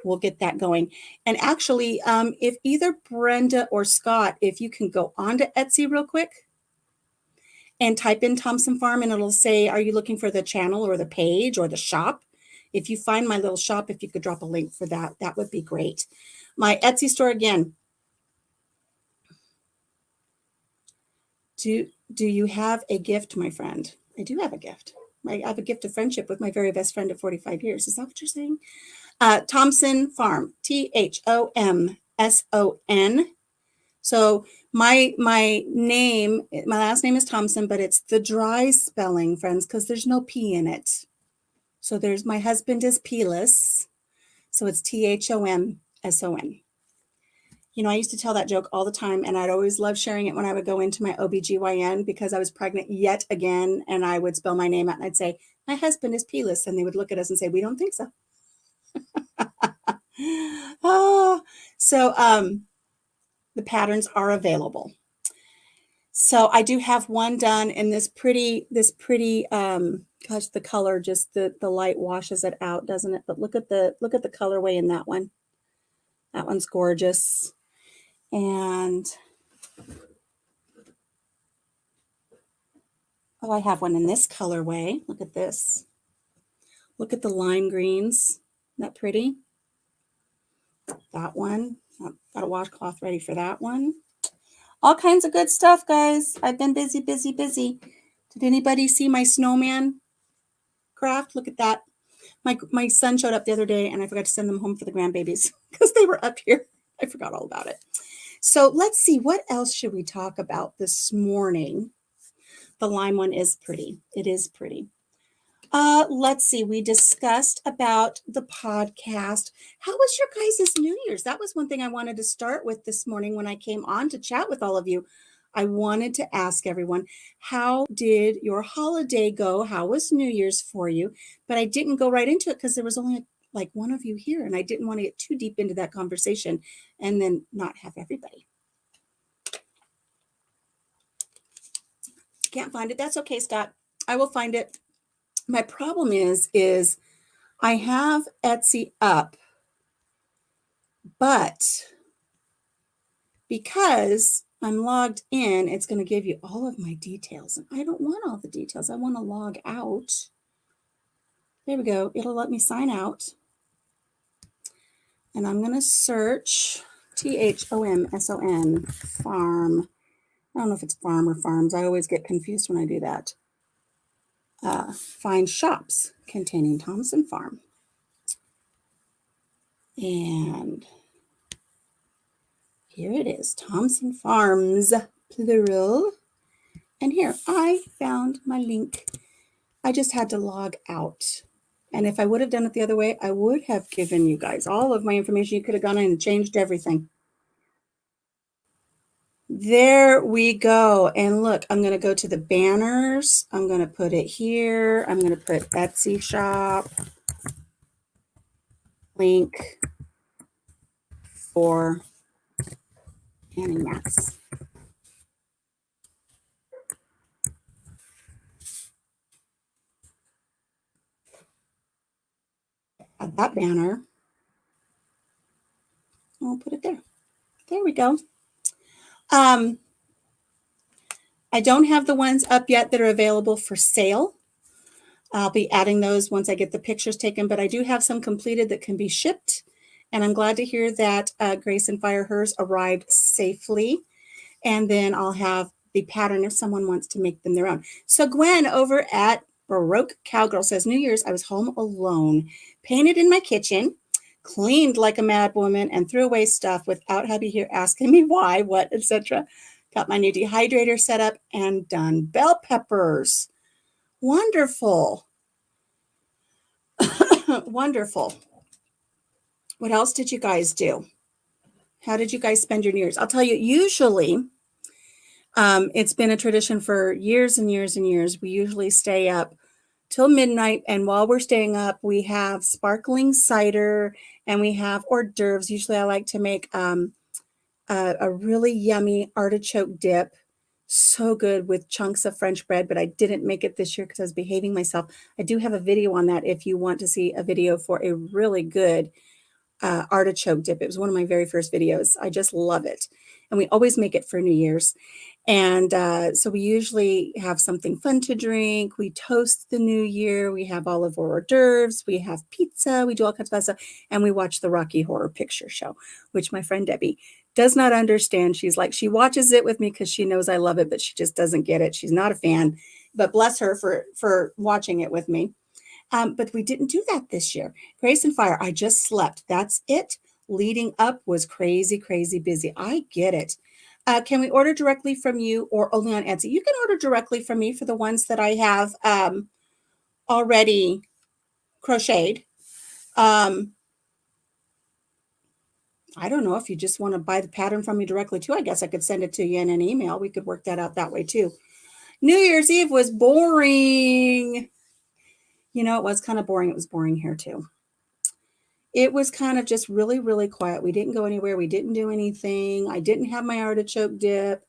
[SPEAKER 1] We'll get that going. And actually, if either Brenda or Scott, if you can go onto Etsy real quick and type in Thompson Farm, and it'll say, are you looking for the channel or the page or the shop? If you find my little shop, if you could drop a link for that, that would be great. My Etsy store again. Do you have a gift, my friend? I do have a gift. I have a gift of friendship with my very best friend of 45 years. Is that what you're saying? Thompson Farm, THOMSON. So my name, my last name is Thompson, but it's the dry spelling, friends, because there's no P in it. So my husband is P-less. So it's THOMSON. I used to tell that joke all the time, and I'd always love sharing it when I would go into my OBGYN because I was pregnant yet again, and I would spell my name out, and I'd say, my husband is P-less, and they would look at us and say, we don't think so. So the patterns are available. So I do have one done in this pretty, gosh, the color, just the light washes it out, doesn't it? But look at the colorway in that one. That one's gorgeous. And oh, I have one in this colorway. Look at this. Look at the lime greens. Isn't that pretty? That one. I've got a washcloth ready for that one. All kinds of good stuff, guys. I've been busy. Did anybody see my snowman craft? Look at that. My son showed up the other day, and I forgot to send them home for the grandbabies because they were up here. I forgot all about it. So let's see. What else should we talk about this morning? The lime one is pretty. It is pretty. Let's see. We discussed about the podcast. How was your guys' New Year's? That was one thing I wanted to start with this morning when I came on to chat with all of you. I wanted to ask everyone, how did your holiday go? How was New Year's for you? But I didn't go right into it because there was only like one of you here, and I didn't want to get too deep into that conversation and then not have everybody. you can't find it. That's okay, Scott. I will find it. My problem is I have Etsy up, but because I'm logged in, it's going to give you all of my details. And I don't want all the details. I want to log out. There we go. It'll let me sign out. And I'm going to search THOMSON, farm. I don't know if it's farm or farms. I always get confused when I do that. Find shops containing Thompson Farm. And here it is, Thompson Farms, plural. And here, I found my link. I just had to log out. And if I would have done it the other way, I would have given you guys all of my information. You could have gone in and changed everything. There we go. And look, I'm going to go to the banners. I'm going to put it here. I'm going to put Etsy shop link for Annie Max. Add that banner. I'll put it there. There we go. I don't have the ones up yet that are available for sale. I'll be adding those once I get the pictures taken, but I do have some completed that can be shipped. And I'm glad to hear that Grace and Fire hers arrived safely. And then I'll have the pattern if someone wants to make them their own. So Gwen over at Baroque Cowgirl says, New Year's, I was home alone, painted in my kitchen, cleaned like a mad woman, and threw away stuff without hubby here asking me why, what, etc. Got my new dehydrator set up and done. Bell peppers. Wonderful. Wonderful. What else did you guys do? How did you guys spend your New Year's? I'll tell you, usually it's been a tradition for years and years and years. We usually stay up till midnight. And while we're staying up, we have sparkling cider and we have hors d'oeuvres. Usually I like to make a really yummy artichoke dip. So good with chunks of French bread, but I didn't make it this year because I was behaving myself. I do have a video on that if you want to see a video for a really good artichoke dip. It was one of my very first videos. I just love it. And we always make it for New Year's. And so we usually have something fun to drink. We toast the new year. We have all of our hors d'oeuvres. We have pizza. We do all kinds of fun stuff. And we watch the Rocky Horror Picture Show, which my friend Debbie does not understand. She's like, she watches it with me because she knows I love it, but she just doesn't get it. She's not a fan. But bless her for watching it with me. But we didn't do that this year. Grace and Fire, I just slept. That's it. Leading up was crazy, crazy busy. I get it. Can we order directly from you or only on Etsy? You can order directly from me for the ones that I have already crocheted. I don't know if you just want to buy the pattern from me directly too. I guess I could send it to you in an email. We could work that out that way too. New Year's Eve was boring. You know, it was kind of boring. It was boring here too. It was kind of just really, really quiet. We didn't go anywhere. We didn't do anything. I didn't have my artichoke dip.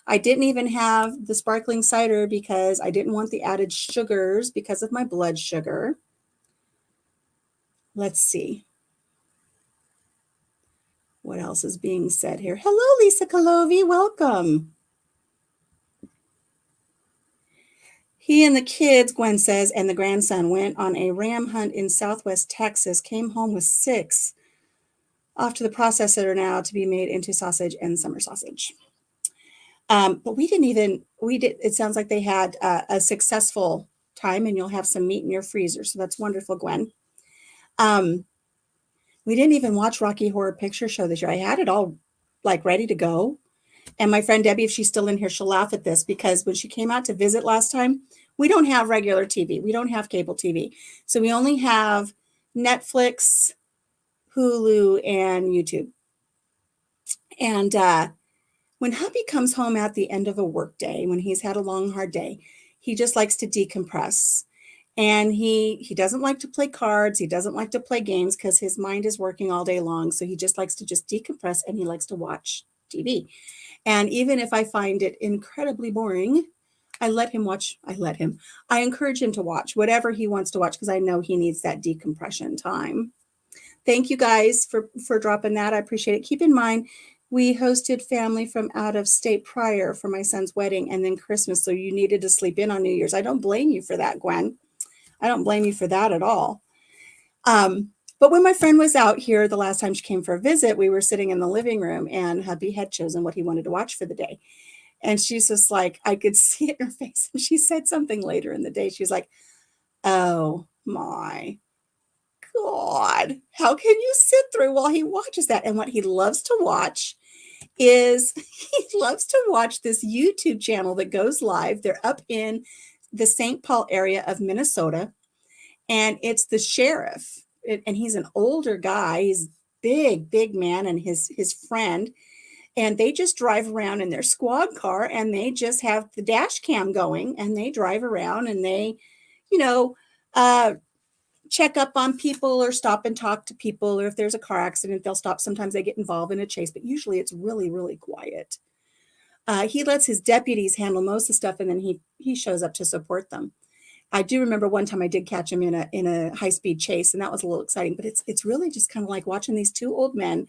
[SPEAKER 1] I didn't even have the sparkling cider because I didn't want the added sugars because of my blood sugar. Let's see. What else is being said here? Hello, Lisa Kalovi. Welcome. He and the kids, Gwen says, and the grandson went on a ram hunt in Southwest Texas, came home with 6, off to the processor now to be made into sausage and summer sausage. But it sounds like they had a successful time and you'll have some meat in your freezer. So that's wonderful, Gwen. We didn't even watch Rocky Horror Picture Show this year. I had it all like ready to go. And my friend Debbie, if she's still in here, she'll laugh at this because when she came out to visit last time, we don't have regular TV. We don't have cable TV. So we only have Netflix, Hulu, and YouTube. And when hubby comes home at the end of a work day, when he's had a long, hard day, he just likes to decompress. And he doesn't like to play cards. He doesn't like to play games because his mind is working all day long. So he just likes to just decompress and he likes to watch TV. And even if I find it incredibly boring, I encourage him to watch whatever he wants to watch because I know he needs that decompression time. Thank you guys for dropping that. I appreciate it. Keep in mind, we hosted family from out of state prior for my son's wedding and then Christmas. So you needed to sleep in on New Year's. I don't blame you for that, Gwen. I don't blame you for that at all. But when my friend was out here the last time she came for a visit, we were sitting in the living room and hubby had chosen what he wanted to watch for the day. And she's just like, I could see it in her face. And she said something later in the day. She's like, oh my God, how can you sit through while he watches that? And what he loves to watch is he loves to watch this YouTube channel that goes live. They're up in the St. Paul area of Minnesota. And it's the sheriff. And he's an older guy. He's big man and his friend. And they just drive around in their squad car and they just have the dash cam going and they drive around and they, check up on people or stop and talk to people. Or if there's a car accident, they'll stop. Sometimes they get involved in a chase, but usually it's really, really quiet. He lets his deputies handle most of the stuff and then he shows up to support them. I do remember one time I did catch him in a high-speed chase, and that was a little exciting. But it's really just kind of like watching these two old men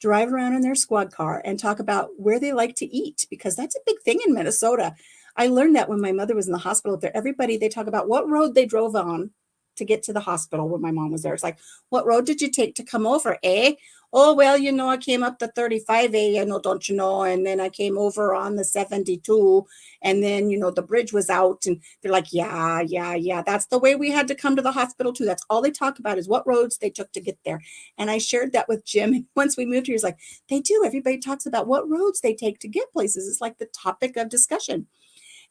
[SPEAKER 1] drive around in their squad car and talk about where they like to eat, because that's a big thing in Minnesota. I learned that when my mother was in the hospital up there. Everybody, they talk about what road they drove on to get to the hospital when my mom was there. It's like, what road did you take to come over, eh? Oh, well, I came up the 35A, don't you know? And then I came over on the 72. And then, the bridge was out. And they're like, yeah. That's the way we had to come to the hospital, too. That's all they talk about is what roads they took to get there. And I shared that with Jim. And once we moved here, he's like, they do. Everybody talks about what roads they take to get places. It's like the topic of discussion.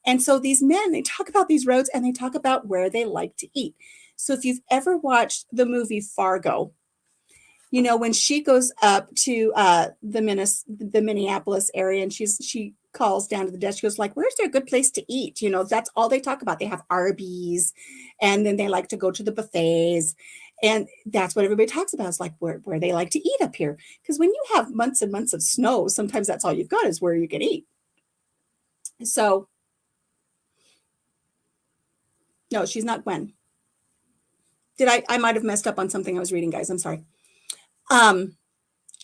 [SPEAKER 1] And so these men, they talk about these roads and they talk about where they like to eat. So if you've ever watched the movie Fargo, when she goes up to the Minneapolis area and she calls down to the desk, she goes like, where's there a good place to eat? That's all they talk about. They have Arby's and then they like to go to the buffets. And that's what everybody talks about is like where they like to eat up here. Because when you have months and months of snow, sometimes that's all you've got is where you can eat. So, no, she's not Gwen. I might have messed up on something I was reading, guys. I'm sorry.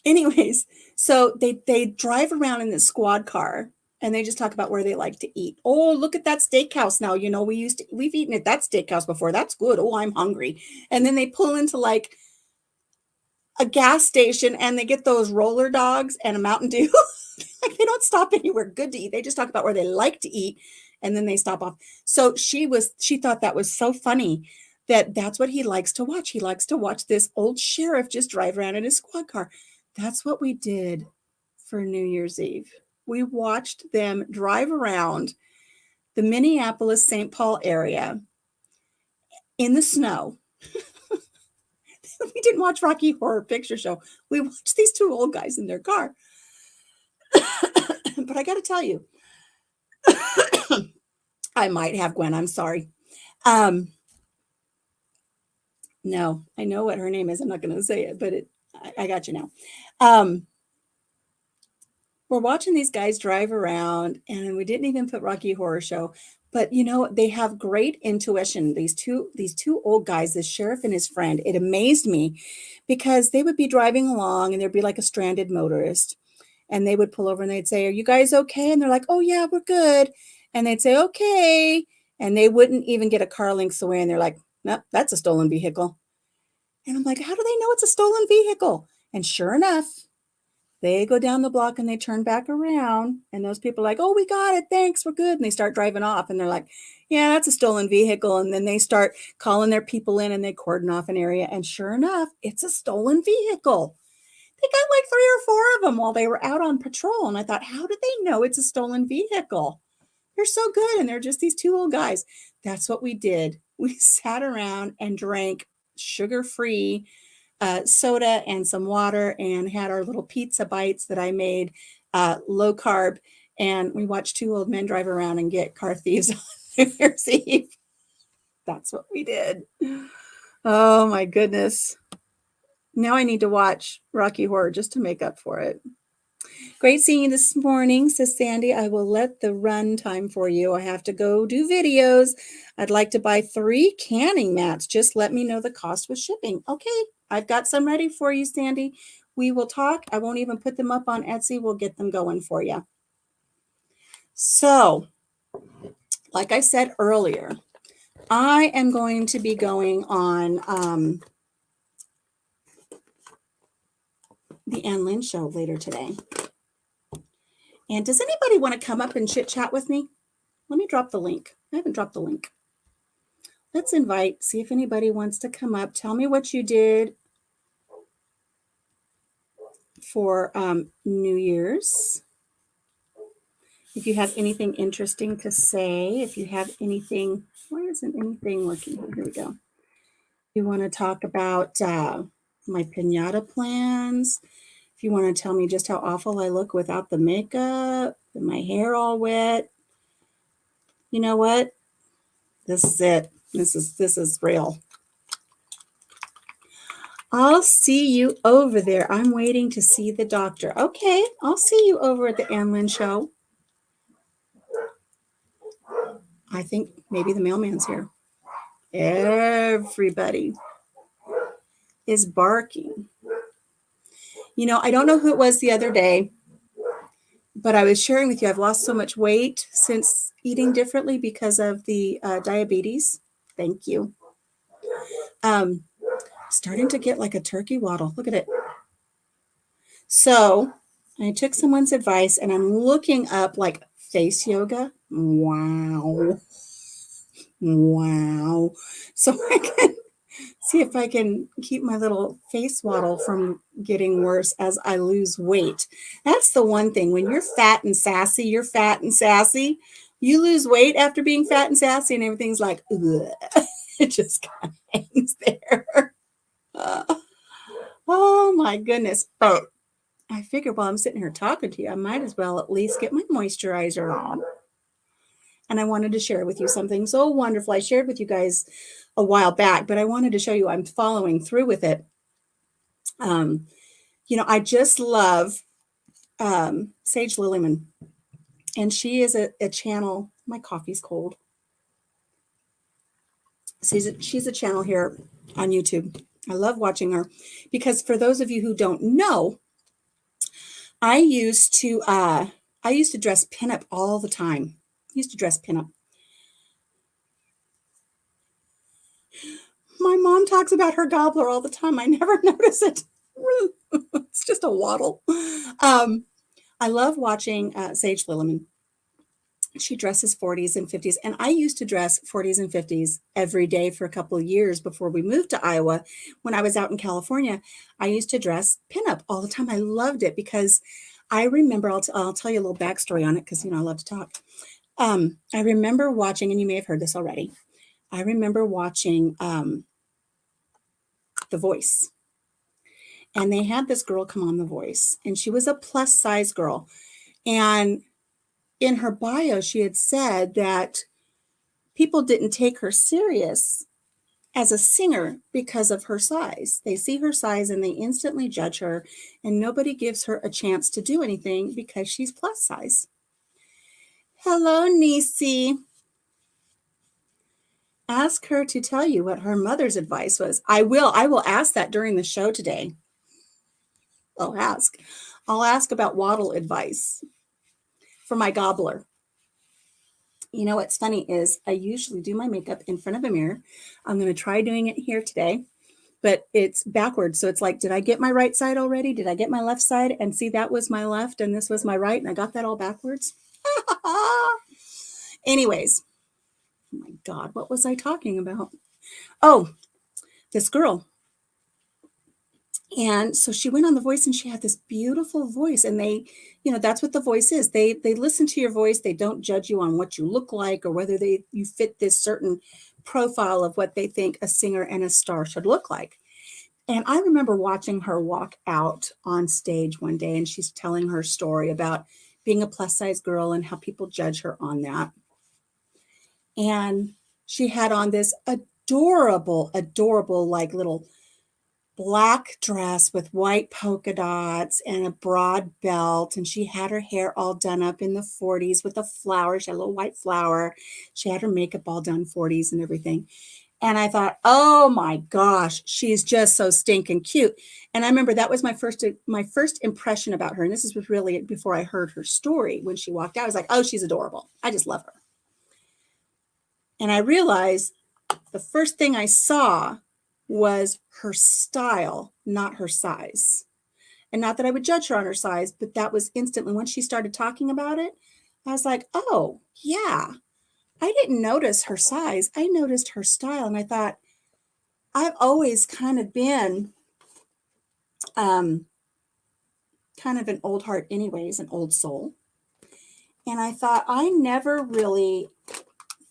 [SPEAKER 1] Anyways, so they drive around in this squad car and they just talk about where they like to eat. Oh, look at that steakhouse now. We've eaten at that steakhouse before. That's good. Oh, I'm hungry. And then they pull into like a gas station and they get those roller dogs and a Mountain Dew. Like they don't stop anywhere good to eat. They just talk about where they like to eat and then they stop off. So she thought that was so funny. That's what he likes to watch. He likes to watch this old sheriff just drive around in his squad car. That's what we did for New Year's Eve. We watched them drive around the Minneapolis, St. Paul area in the snow. We didn't watch Rocky Horror Picture Show. We watched these two old guys in their car. But I got to tell you, I might have Gwen. I'm sorry. No, I know what her name is. I'm not going to say it, but I got you now. We're watching these guys drive around and we didn't even put Rocky Horror Show, but they have great intuition. These two old guys, the sheriff and his friend, it amazed me because they would be driving along and there'd be like a stranded motorist and they would pull over and they'd say, are you guys okay? And they're like, oh yeah, we're good. And they'd say, okay. And they wouldn't even get a car lengths away. And they're like, nope, that's a stolen vehicle. And I'm like, how do they know it's a stolen vehicle? And sure enough, they go down the block and they turn back around. And those people are like, oh, we got it. Thanks. We're good. And they start driving off. And they're like, yeah, that's a stolen vehicle. And then they start calling their people in and they cordon off an area. And sure enough, it's a stolen vehicle. They got like 3 or 4 of them while they were out on patrol. And I thought, how did they know it's a stolen vehicle? They're so good. And they're just these two old guys. That's what we did. We sat around and drank sugar-free soda and some water and had our little pizza bites that I made low carb. And we watched two old men drive around and get car thieves on New Year's Eve. That's what we did. Oh my goodness. Now I need to watch Rocky Horror just to make up for it. Great seeing you this morning, says Sandy. I will let the run time for you. I have to go do videos. I'd like to buy 3 canning mats. Just let me know the cost with shipping. Okay, I've got some ready for you, Sandy. We will talk. I won't even put them up on Etsy. We'll get them going for you. So, like I said earlier, I am going to be going on the Ann Lynn show later today. And does anybody want to come up and chit chat with me? Let me drop the link. I haven't dropped the link. Let's invite, see if anybody wants to come up. Tell me what you did for New Year's. If you have anything interesting to say, if you have anything, why isn't anything working? Here we go. You want to talk about my piñata plans. If you want to tell me just how awful I look without the makeup, and my hair all wet. You know what? This is it. This is real. I'll see you over there. I'm waiting to see the doctor. Okay, I'll see you over at the Ann Lynn show. I think maybe the mailman's here. Everybody is barking. You know, I don't know who it was the other day, but I was sharing with you, I've lost so much weight since eating differently because of the diabetes. Thank you. Starting to get like a turkey waddle. Look at it. So I took someone's advice and I'm looking up like face yoga. Wow. So I can see if I can keep my little face waddle from getting worse as I lose weight. That's the one thing. When you're fat and sassy, you're fat and sassy. You lose weight after being fat and sassy and everything's like, ugh. It just kind of hangs there. Oh my goodness. But I figured while I'm sitting here talking to you, I might as well at least get my moisturizer on. And I wanted to share with you something so wonderful. I shared with you guys a while back, but I wanted to show you I'm following through with it. You know, I just love Sage Lillyman. And she is a channel. My coffee's cold. She's a channel here on YouTube. I love watching her because for those of you who don't know, I used to dress pinup all the time. I used to dress pinup. My mom talks about her gobbler all the time. I never notice it. It's just a waddle. I love watching Sage Lillyman. She dresses 40s and 50s, and I used to dress 40s and 50s every day for a couple of years before we moved to Iowa. When I was out in California, I used to dress pinup all the time. I loved it because I remember, I'll tell you a little backstory on it because, you know, I love to talk. I remember watching, and you may have heard this already, I remember watching The Voice. And they had this girl come on The Voice, and she was a plus size girl. And in her bio, she had said that people didn't take her serious as a singer because of her size. They see her size and they instantly judge her, and nobody gives her a chance to do anything because she's plus size. Hello, Nisi. Ask her to tell you what her mother's advice was. I will ask that during the show today. I'll ask about waddle advice for my gobbler. You know what's funny is I usually do my makeup in front of a mirror. I'm going to try doing it here today, but it's backwards. So it's like, did I get my right side already? Did I get my left side? And see, that was my left and this was my right, and I got that all backwards. Anyways, oh my God, what was I talking about? Oh, this girl. And so she went on The Voice and she had this beautiful voice, and they, you know, that's what The Voice is. They listen to your voice. They don't judge you on what you look like or whether you fit this certain profile of what they think a singer and a star should look like. And I remember watching her walk out on stage one day, and she's telling her story about being a plus size girl and how people judge her on that. And she had on this adorable, like little black dress with white polka dots and a broad belt. And she had her hair all done up in the 40s with a flower. She had a little white flower. She had her makeup all done 40s and everything. And I thought, oh my gosh, she's just so stinking cute. And I remember that was my first impression about her. And this was really before I heard her story. When she walked out, I was like, oh, she's adorable. I just love her. And I realized the first thing I saw was her style, not her size. And not that I would judge her on her size, but that was instantly when she started talking about it, I was like, oh, yeah. I didn't notice her size. I noticed her style. And I thought, I've always kind of been kind of an old heart anyways, an old soul. And I thought I never really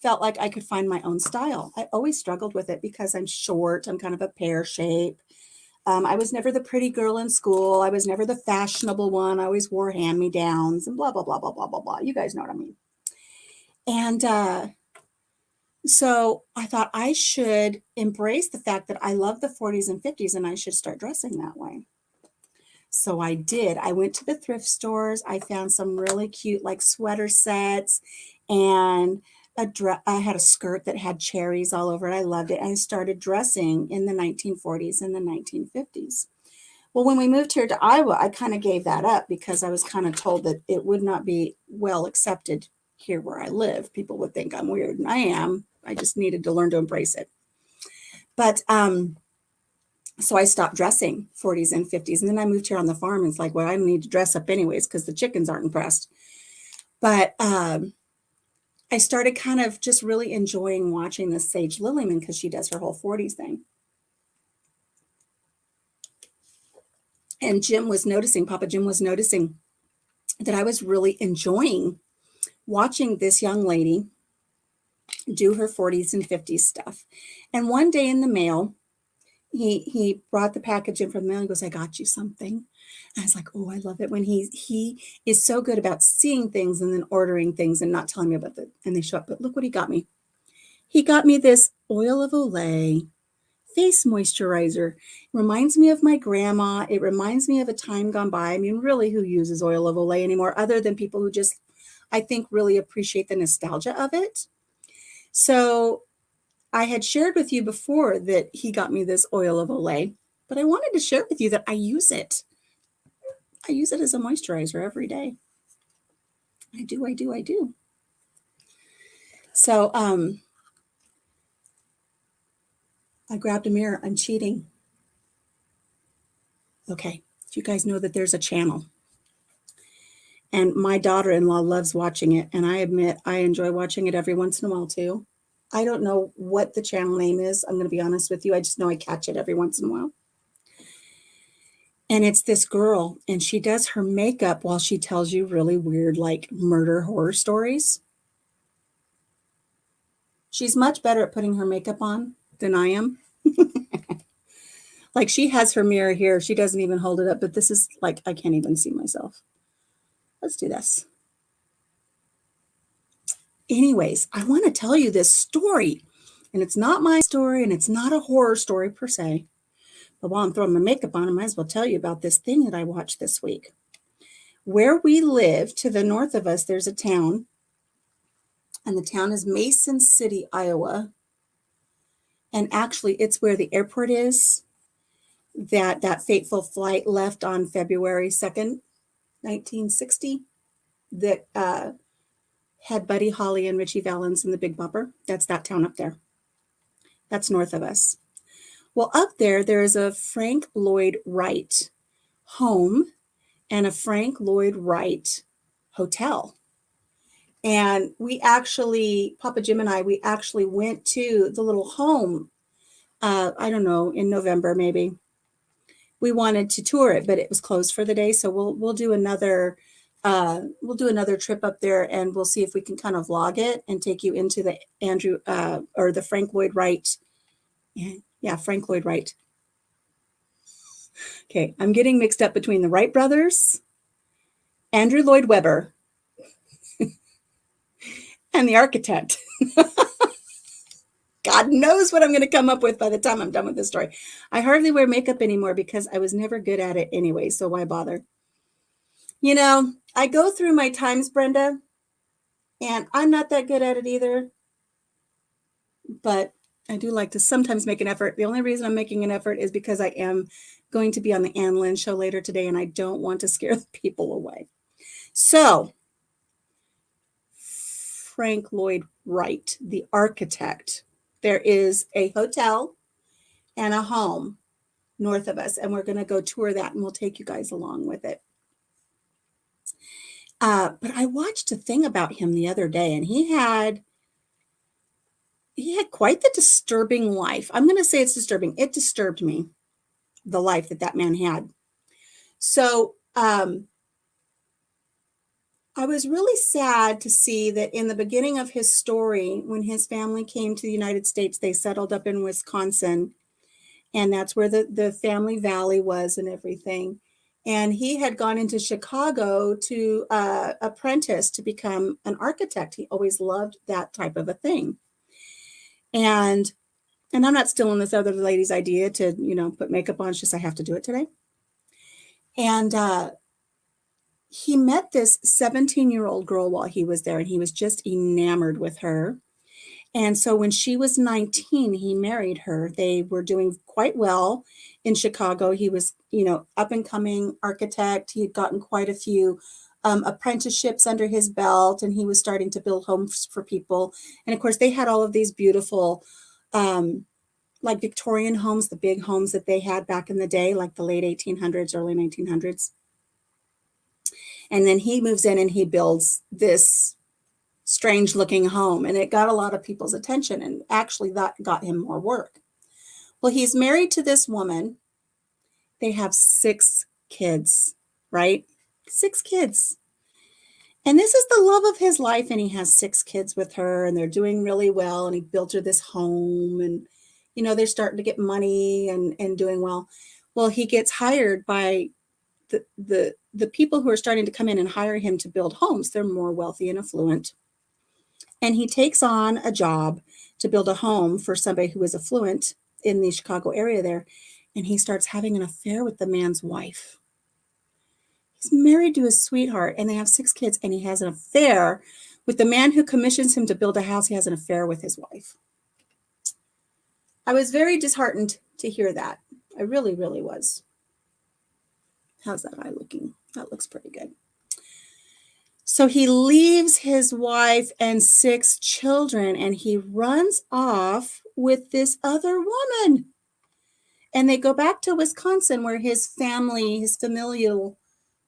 [SPEAKER 1] felt like I could find my own style. I always struggled with it because I'm short. I'm kind of a pear shape. I was never the pretty girl in school. I was never the fashionable one. I always wore hand-me-downs and blah, blah, blah, blah, blah, blah, blah. You guys know what I mean. And so I thought I should embrace the fact that I love the 40s and 50s and I should start dressing that way. So I did. I went to the thrift stores. I found some really cute like sweater sets and I had a skirt that had cherries all over it. I loved it. And I started dressing in the 1940s and the 1950s. Well, when we moved here to Iowa, I kind of gave that up because I was kind of told that it would not be well accepted here where I live. People would think I'm weird, and I am. I just needed to learn to embrace it. But so I stopped dressing 40s and 50s. And then I moved here on the farm. And it's like, well, I need to dress up anyways because the chickens aren't impressed. But I started kind of just really enjoying watching this Sage Lillyman because she does her whole 40s thing. And Papa Jim was noticing that I was really enjoying watching this young lady do her 40s and 50s stuff. And one day in the mail, he brought the package in from the mail. He goes, I got you something. And I was like, oh, I love it when he is so good about seeing things and then ordering things and not telling me about it. And they show up. But look what he got me. He got me this oil of Olay face moisturizer. It reminds me of my grandma. It reminds me of a time gone by. I mean, really, who uses oil of Olay anymore other than people who just, I think, really appreciate the nostalgia of it. So I had shared with you before that he got me this oil of Olay, but I wanted to share with you that I use it. I use it as a moisturizer every day. I do. So I grabbed a mirror. I'm cheating. Okay. You guys know that there's a channel. And my daughter-in-law loves watching it. And I admit I enjoy watching it every once in a while too. I don't know what the channel name is. I'm going to be honest with you. I just know I catch it every once in a while. And it's this girl, and she does her makeup while she tells you really weird, like murder horror stories. She's much better at putting her makeup on than I am. Like she has her mirror here. She doesn't even hold it up, but this is like, I can't even see myself. Let's do this. Anyways, I want to tell you this story, and it's not my story, and it's not a horror story per se. But while I'm throwing my makeup on, I might as well tell you about this thing that I watched this week. Where we live, to the north of us, there's a town, and the town is Mason City, Iowa. And actually, it's where the airport is that fateful flight left on February 2nd, 1960, that had Buddy Holly and Richie Valens in the Big Bopper. That's that town up there. That's north of us. Well, up there is a Frank Lloyd Wright home and a Frank Lloyd Wright hotel. And we actually, Papa Jim and I, we actually went to the little home, I don't know, in November maybe. We wanted to tour it, but it was closed for the day. So we'll do another trip up there, and we'll see if we can kind of vlog it and take you into the the Frank Lloyd Wright. Yeah, Frank Lloyd Wright. Okay, I'm getting mixed up between the Wright brothers, Andrew Lloyd Webber, and the architect. God knows what I'm going to come up with by the time I'm done with this story. I hardly wear makeup anymore because I was never good at it anyway, so why bother? You know, I go through my times, Brenda, and I'm not that good at it either, but I do like to sometimes make an effort. The only reason I'm making an effort is because I am going to be on the Ann Lynn show later today, and I don't want to scare the people away. So, Frank Lloyd Wright, the architect, there is a hotel and a home north of us, and we're going to go tour that, and we'll take you guys along with it. But I watched a thing about him the other day, and he had quite the disturbing life. I'm going to say it's disturbing. It disturbed me, the life that man had. So I was really sad to see that in the beginning of his story, when his family came to the United States, they settled up in Wisconsin, and that's where the family valley was and everything. And he had gone into Chicago to apprentice to become an architect. He always loved that type of a thing. And I'm not stealing this other lady's idea to, put makeup on. It's just I have to do it today. And he met this 17-year-old girl while he was there, and he was just enamored with her. And so when she was 19, he married her. They were doing quite well in Chicago. He was, up and coming architect. He had gotten quite a few apprenticeships under his belt, and he was starting to build homes for people. And of course, they had all of these beautiful, like Victorian homes, the big homes that they had back in the day, like the late 1800s, early 1900s. And then he moves in and he builds this strange looking home, and it got a lot of people's attention, and actually that got him more work. Well, he's married to this woman. They have 6 kids, right? 6 kids. And this is the love of his life, and he has 6 kids with her, and they're doing really well, and he built her this home, and they're starting to get money and doing well. Well, he gets hired by the people who are starting to come in and hire him to build homes. They're more wealthy and affluent. And he takes on a job to build a home for somebody who is affluent in the Chicago area there. And he starts having an affair with the man's wife. He's married to his sweetheart, and they have 6 kids, and he has an affair with the man who commissions him to build a house. He has an affair with his wife. I was very disheartened to hear that. I really, really was. How's that eye looking? That looks pretty good. So he leaves his wife and 6 children, and he runs off with this other woman. And they go back to Wisconsin, where his family, his familial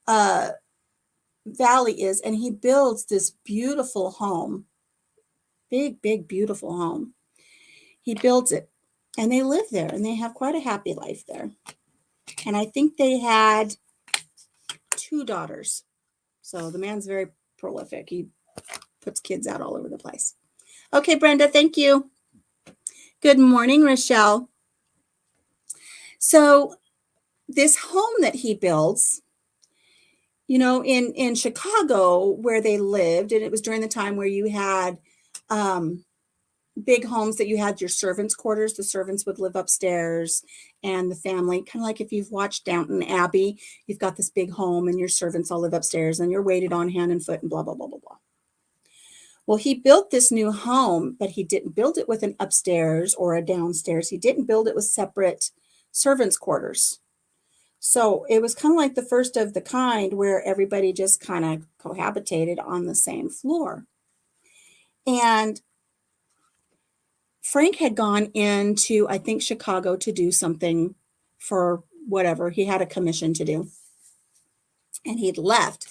[SPEAKER 1] valley is, and he builds this beautiful home. Big, big, beautiful home. He builds it, and they live there, and they have quite a happy life there. And I think they had 2 daughters. So the man's very prolific. He puts kids out all over the place. Okay, Brenda, thank you. Good morning, Rochelle. So this home that he builds, in Chicago where they lived, and it was during the time where you had big homes that you had your servants' quarters. The servants would live upstairs, and the family, kind of like if you've watched Downton Abbey, you've got this big home and your servants all live upstairs, and you're waited on hand and foot and blah, blah, blah, blah, blah. Well, he built this new home, but he didn't build it with an upstairs or a downstairs. He didn't build it with separate servants' quarters. So it was kind of like the first of the kind where everybody just kind of cohabitated on the same floor. And Frank had gone into, I think, Chicago to do something for whatever. He had a commission to do. And he'd left.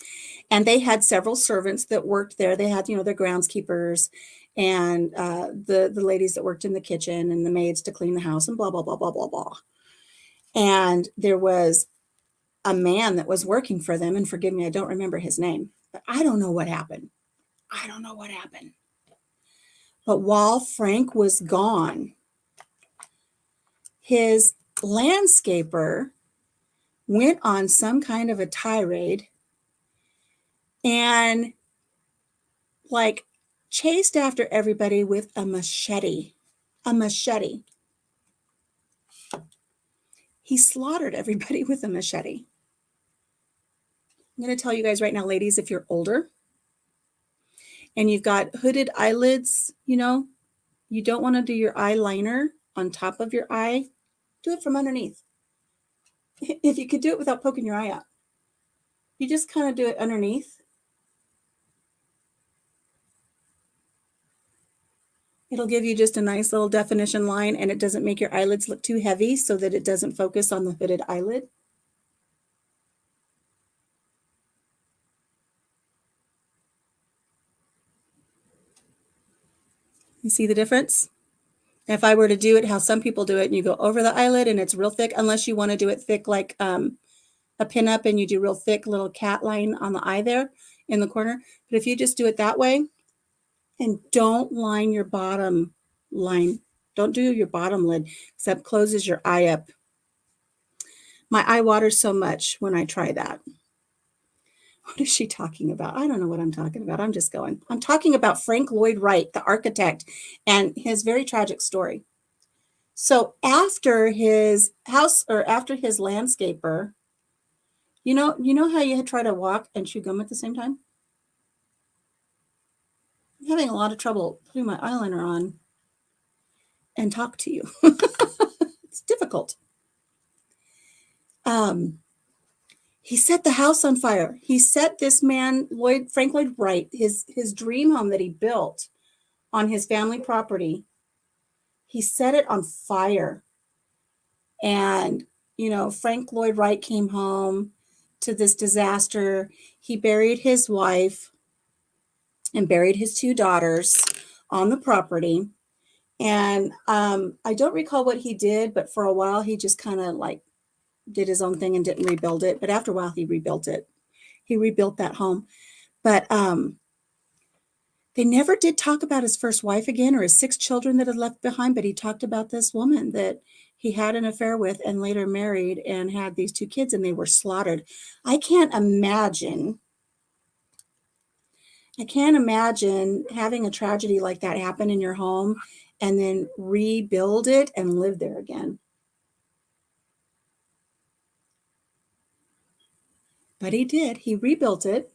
[SPEAKER 1] And they had several servants that worked there. They had, their groundskeepers and the ladies that worked in the kitchen and the maids to clean the house and blah, blah, blah, blah, blah, blah. And there was a man that was working for them. And forgive me, I don't remember his name. But I don't know what happened. But while Frank was gone, his landscaper went on some kind of a tirade and chased after everybody with a machete. a machete. He slaughtered everybody with a machete. I'm going to tell you guys right now, ladies, if you're older and you've got hooded eyelids, you don't want to do your eyeliner on top of your eye. Do it from underneath. If you could do it without poking your eye out, you just kind of do it underneath. It'll give you just a nice little definition line, and it doesn't make your eyelids look too heavy so that it doesn't focus on the hooded eyelid. You see the difference? If I were to do it how some people do it, and you go over the eyelid and it's real thick, unless you want to do it thick like a pin-up and you do real thick little cat line on the eye there in the corner. But if you just do it that way, and don't line your bottom line, don't do your bottom lid, because that closes your eye up. My eye waters so much when I try that. What is she talking about? I don't know what I'm talking about. I'm just going. I'm talking about Frank Lloyd Wright, the architect, and his very tragic story. So after his house, or after his landscaper, you know how you try to walk and chew gum at the same time? I'm having a lot of trouble putting my eyeliner on and talk to you. It's difficult. He set the house on fire. He set this man, Frank Lloyd Wright, his dream home that he built on his family property. He set it on fire. And, Frank Lloyd Wright came home to this disaster. He buried his wife and buried his 2 daughters on the property. And I don't recall what he did, but for a while he just kind of like did his own thing and didn't rebuild it. But after a while he rebuilt it. He rebuilt that home. But they never did talk about his first wife again or his 6 children that had left behind. But he talked about this woman that he had an affair with and later married and had these 2 kids, and they were slaughtered. I can't imagine having a tragedy like that happen in your home and then rebuild it and live there again. But he did. He rebuilt it.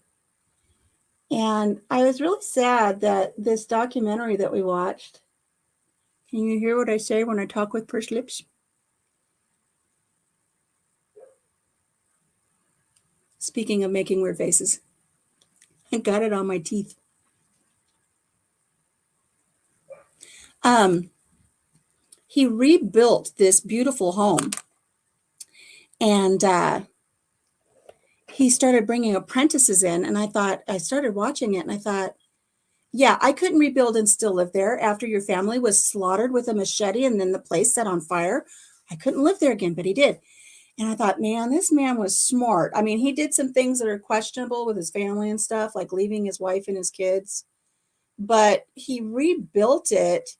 [SPEAKER 1] And I was really sad that this documentary that we watched, can you hear what I say when I talk with pursed lips? Speaking of making weird faces, I got it on my teeth. He rebuilt this beautiful home, and he started bringing apprentices in, and I started watching it, and I thought, yeah, I couldn't rebuild and still live there after your family was slaughtered with a machete and then the place set on fire. I couldn't live there again, but he did. And I thought, man, this man was smart. I mean, he did some things that are questionable with his family and stuff, like leaving his wife and his kids, but he rebuilt it.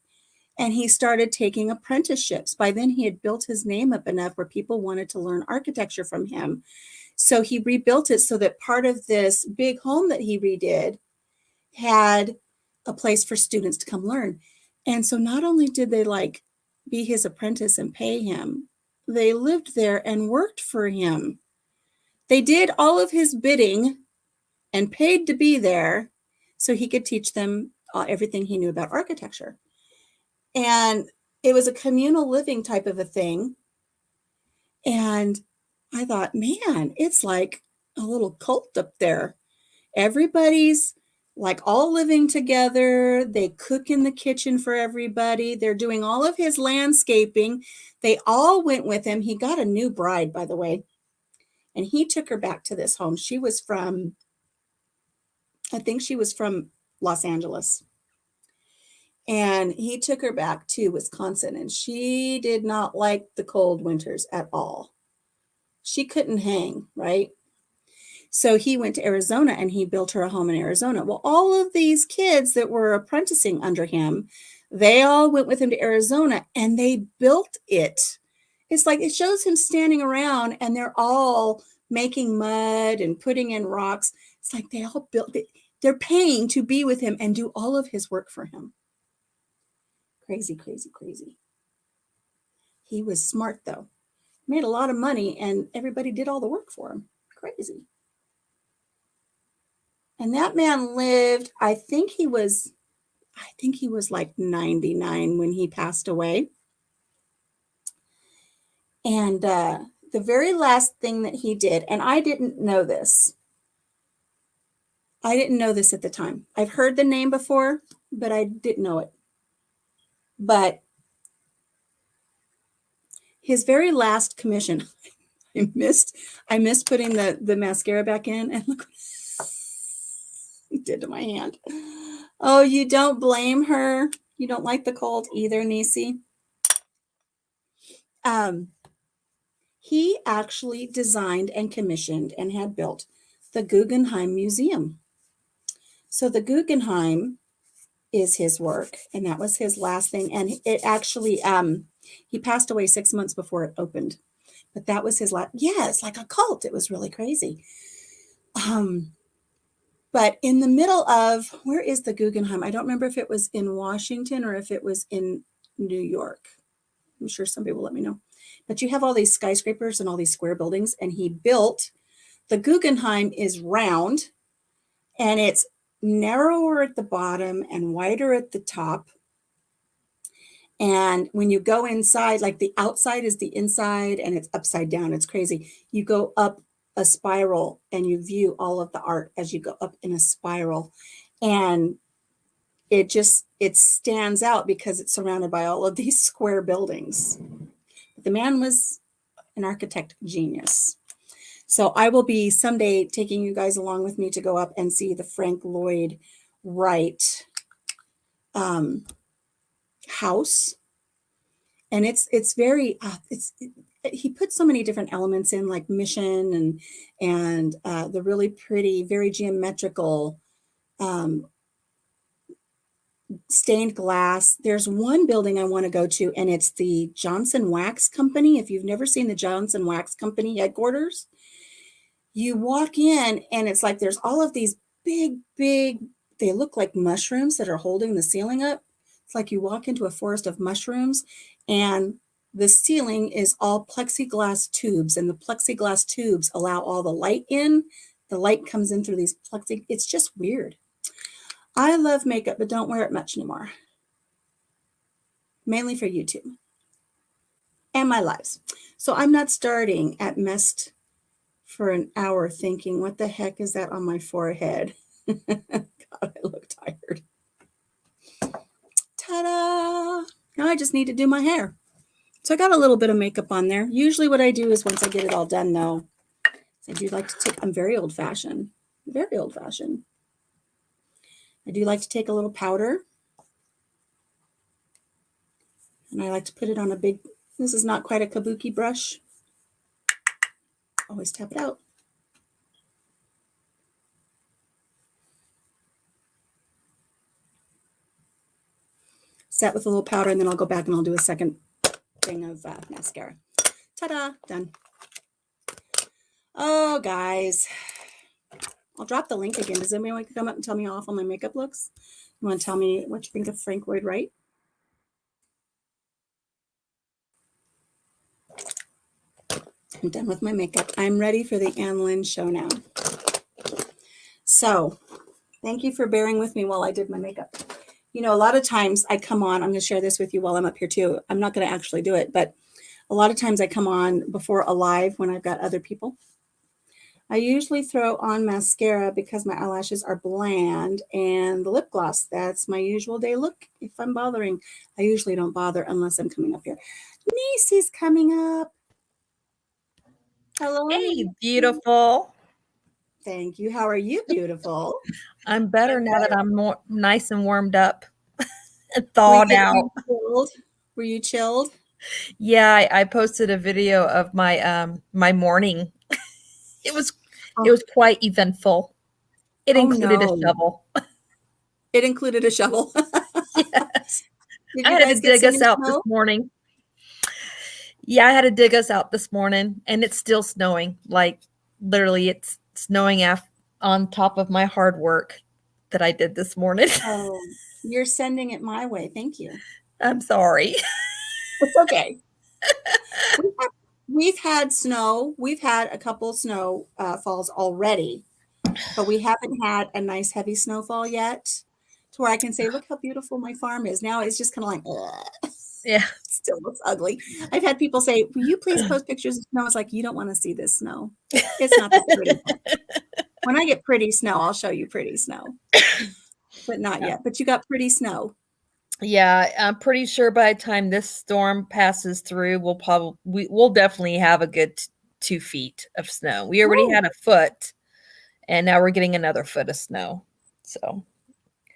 [SPEAKER 1] And he started taking apprenticeships. By then, he had built his name up enough where people wanted to learn architecture from him. So he rebuilt it so that part of this big home that he redid had a place for students to come learn. And so not only did they be his apprentice and pay him, they lived there and worked for him. They did all of his bidding and paid to be there so he could teach them everything he knew about architecture. And it was a communal living type of a thing. And I thought, man, it's like a little cult up there. Everybody's all living together. They cook in the kitchen for everybody. They're doing all of his landscaping. They all went with him. He got a new bride, by the way. And he took her back to this home. I think she was from Los Angeles. And he took her back to Wisconsin, and she did not like the cold winters at all. She couldn't hang, right? So he went to Arizona and he built her a home in Arizona. Well, all of these kids that were apprenticing under him, they all went with him to Arizona and they built it. It's like it shows him standing around and they're all making mud and putting in rocks. It's like they all built it. They're paying to be with him and do all of his work for him. Crazy, crazy, crazy. He was smart, though. Made a lot of money, and everybody did all the work for him. Crazy. And that man lived, I think he was like 99 when he passed away. And the very last thing that he did, and I didn't know this. I didn't know this at the time. I've heard the name before, but I didn't know it. But his very last commission, I missed putting the mascara back in, and look what it did to my hand. Oh, you don't blame her. You don't like the cold either, Nisi. He actually designed and commissioned and had built the Guggenheim Museum. So the Guggenheim is his work, and that was his last thing. And it actually, he passed away 6 months before it opened, but that was his last. Yeah, it's like a cult. It was really crazy. But in the middle of, where is the Guggenheim? I don't remember if it was in Washington or if it was in New York. I'm sure somebody will let me know. But you have all these skyscrapers and all these square buildings, and he built, the Guggenheim is round, and it's narrower at the bottom and wider at the top. And when you go inside, like the outside is the inside, and it's upside down. It's crazy. You go up a spiral and you view all of the art as you go up in a spiral. And it stands out because it's surrounded by all of these square buildings. The man was an architect genius. So I will be someday taking you guys along with me to go up and see the Frank Lloyd Wright house. And it's very, he put so many different elements in, like mission and the really pretty, very geometrical stained glass. There's one building I want to go to, and it's the Johnson Wax Company. If you've never seen the Johnson Wax Company headquarters, you walk in and it's like there's all of these big, they look like mushrooms that are holding the ceiling up. It's like you walk into a forest of mushrooms, and the ceiling is all plexiglass tubes, and the plexiglass tubes allow all the light in. The light comes in through these it's just weird. I love makeup, but don't wear it much anymore. Mainly for YouTube and my lives. So I'm not starting at messed for an hour thinking, what the heck is that on my forehead? God, I look tired. Ta-da! Now I just need to do my hair. So I got a little bit of makeup on there. Usually what I do is once I get it all done, though, I do like to take, I'm very old-fashioned. Very old-fashioned. I do like to take a little powder. And I like to put it on a big, this is not quite a kabuki brush. Always tap it out. Set with a little powder, and then I'll go back and I'll do a second thing of mascara. Ta-da, done. Oh, guys. I'll drop the link again. Does anybody want to come up and tell me how awful my makeup looks? You want to tell me what you think of Frank Lloyd Wright? I'm done with my makeup. I'm ready for the Ann Lynn show now. So, thank you for bearing with me while I did my makeup. You know, a lot of times I come on, I'm going to share this with you while I'm up here too. I'm not going to actually do it, but a lot of times I come on before a live when I've got other people. I usually throw on mascara because my eyelashes are bland, and the lip gloss. That's my usual day look if I'm bothering. I usually don't bother unless I'm coming up here. Macy's coming up. Hello.
[SPEAKER 2] Hey, beautiful.
[SPEAKER 1] Thank you. How are you, beautiful?
[SPEAKER 2] I'm better now that I'm more nice and warmed up and thawed out.
[SPEAKER 1] Were you chilled?
[SPEAKER 2] Yeah, I posted a video of my my morning. It was quite eventful. It included a shovel.
[SPEAKER 1] It included a shovel.
[SPEAKER 2] Yes.
[SPEAKER 1] Did
[SPEAKER 2] I
[SPEAKER 1] you
[SPEAKER 2] had
[SPEAKER 1] guys
[SPEAKER 2] to dig
[SPEAKER 1] get
[SPEAKER 2] us
[SPEAKER 1] some
[SPEAKER 2] out
[SPEAKER 1] snow?
[SPEAKER 2] this morning. Yeah, I had to dig us out this morning, and it's still snowing. Like literally, it's snowing on top of my hard work that I did this morning.
[SPEAKER 1] Oh, you're sending it my way. Thank you.
[SPEAKER 2] I'm sorry.
[SPEAKER 1] It's okay. We've had, we've had snow. We've had a couple snow falls already, but we haven't had a nice heavy snowfall yet to where I can say, look how beautiful my farm is. Now it's just kind of like, ugh.
[SPEAKER 2] Yeah.
[SPEAKER 1] Still looks ugly. I've had people say, will you please post pictures of snow? It's like, you don't want to see this snow. It's not that pretty. When I get pretty snow, I'll show you pretty snow, but not
[SPEAKER 2] Yeah.
[SPEAKER 1] yet. But you got pretty snow.
[SPEAKER 2] Yeah, I'm pretty sure by the time this storm passes through, we'll definitely have a good 2 feet of snow. We already
[SPEAKER 1] Oh,
[SPEAKER 2] had a foot, and now we're getting another foot of snow. So,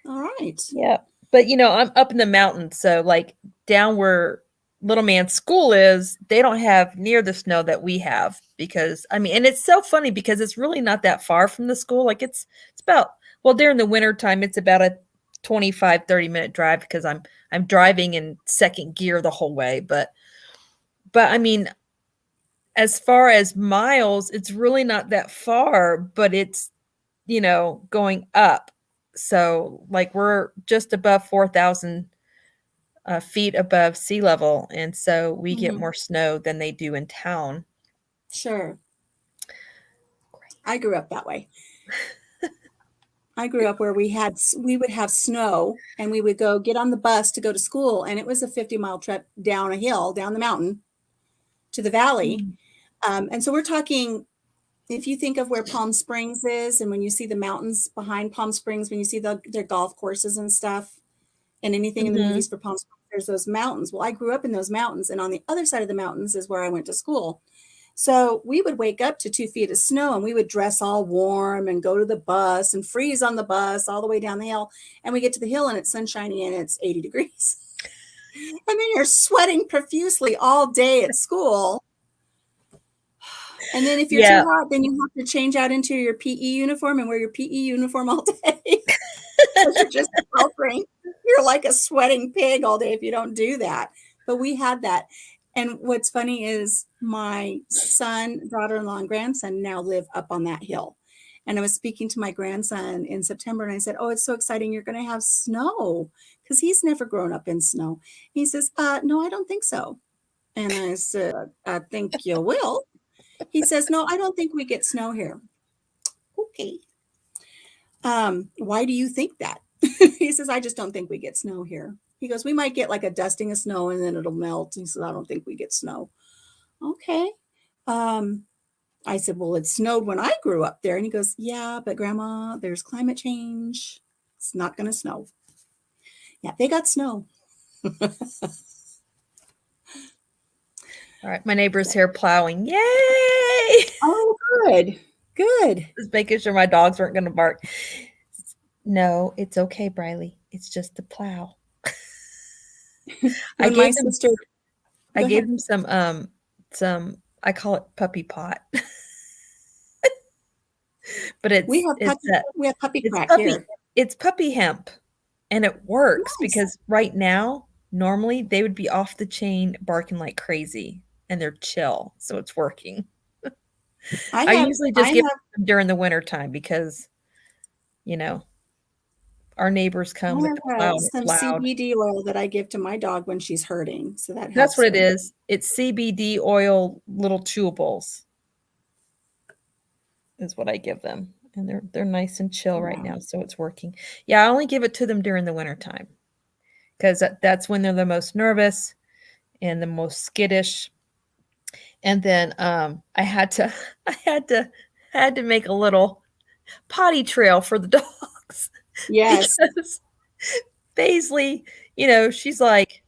[SPEAKER 1] all right.
[SPEAKER 2] yeah. But, I'm up in the mountains, so, like, down where little man's school is, they don't have near the snow that we have because I mean, and it's so funny because it's really not that far from the school. Like, it's about well, during the winter time, it's about a 25, 30-minute drive because I'm driving in second gear the whole way, but I mean, as far as miles, it's really not that far, but it's, going up. So, like, we're just above 4,000 feet above sea level, and so we get
[SPEAKER 1] Mhm.
[SPEAKER 2] more snow than they do in town.
[SPEAKER 1] Sure. I grew up that way. I grew up where we would have snow and we would go get on the bus to go to school, and it was a 50-mile trip down a hill, down the mountain to the valley.
[SPEAKER 2] Mm.
[SPEAKER 1] And so we're talking, if you think of where Palm Springs is, and when you see the mountains behind Palm Springs, when you see their golf courses and stuff, and anything in the
[SPEAKER 2] Mhm.
[SPEAKER 1] movies for Palm Springs, there's those mountains. Well, I grew up in those mountains, and on the other side of the mountains is where I went to school. So we would wake up to 2 feet of snow and we would dress all warm and go to the bus and freeze on the bus all the way down the hill. And we get to the hill and it's sunshiny and it's 80 degrees. And then you're sweating profusely all day at school. And then if you're too
[SPEAKER 2] Yeah.
[SPEAKER 1] hot, then you have to change out into your PE uniform and wear your PE uniform all day because you're just sweltering. You're like a sweating pig all day if you don't do that. But we had that. And what's funny is my son, daughter-in-law, and grandson now live up on that hill. And I was speaking to my grandson in September and I said, oh, it's so exciting. You're going to have snow because he's never grown up in snow. He says, no, I don't think so. And I said, I think you will. He says, no, I don't think we get snow here. Okay. Why do you think that? He says, I just don't think we get snow here. He goes, we might get like a dusting of snow and then it'll melt. He says, I don't think we get snow. Okay. Um, I said, well, it snowed when I grew up there. And he goes, yeah, but grandma, there's climate change. It's not going to snow. Yeah, they got snow.
[SPEAKER 2] All right, my neighbor's here plowing. Yay!
[SPEAKER 1] Oh, good. Good.
[SPEAKER 2] Just making sure my dogs weren't going to bark. No, it's okay, Briley. It's just the plow. I
[SPEAKER 1] When my
[SPEAKER 2] gave him
[SPEAKER 1] sister,
[SPEAKER 2] I
[SPEAKER 1] go
[SPEAKER 2] gave
[SPEAKER 1] ahead.
[SPEAKER 2] him some I call it puppy pot. But
[SPEAKER 1] We have puppy
[SPEAKER 2] it's
[SPEAKER 1] crack
[SPEAKER 2] puppy
[SPEAKER 1] here.
[SPEAKER 2] it's puppy hemp, and it works
[SPEAKER 1] Nice.
[SPEAKER 2] because right now, normally they would be off the chain barking like crazy, and they're chill, so it's working.
[SPEAKER 1] I
[SPEAKER 2] I
[SPEAKER 1] have,
[SPEAKER 2] usually
[SPEAKER 1] I
[SPEAKER 2] just give
[SPEAKER 1] have,
[SPEAKER 2] them during the winter time because, you know, our neighbors come with the
[SPEAKER 1] I
[SPEAKER 2] plow
[SPEAKER 1] have
[SPEAKER 2] and it's
[SPEAKER 1] some
[SPEAKER 2] loud.
[SPEAKER 1] CBD oil that I give to my dog when she's hurting, so that
[SPEAKER 2] That's
[SPEAKER 1] helps
[SPEAKER 2] what it
[SPEAKER 1] her.
[SPEAKER 2] is. It's CBD oil little chewables is what I give them, and they're nice and chill right
[SPEAKER 1] Wow.
[SPEAKER 2] now, so it's working. Yeah, I only give it to them during the winter time because that's when they're the most nervous and the most skittish. And then I had to I had to make a little potty trail for the dogs
[SPEAKER 1] Yes.
[SPEAKER 2] because Paisley, she's like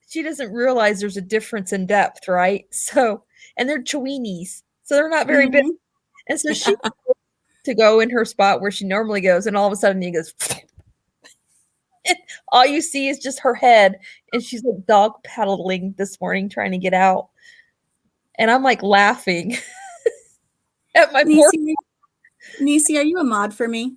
[SPEAKER 2] she doesn't realize there's a difference in depth, right? So, and they're Chiweenies, so they're not very big.
[SPEAKER 1] Mhm.
[SPEAKER 2] And so she to go in her spot where she normally goes, and all of a sudden he goes, and all you see is just her head, and she's like dog paddling this morning trying to get out, and I'm like laughing at my poor.
[SPEAKER 1] Nisi, Nisi, are you a mod for me?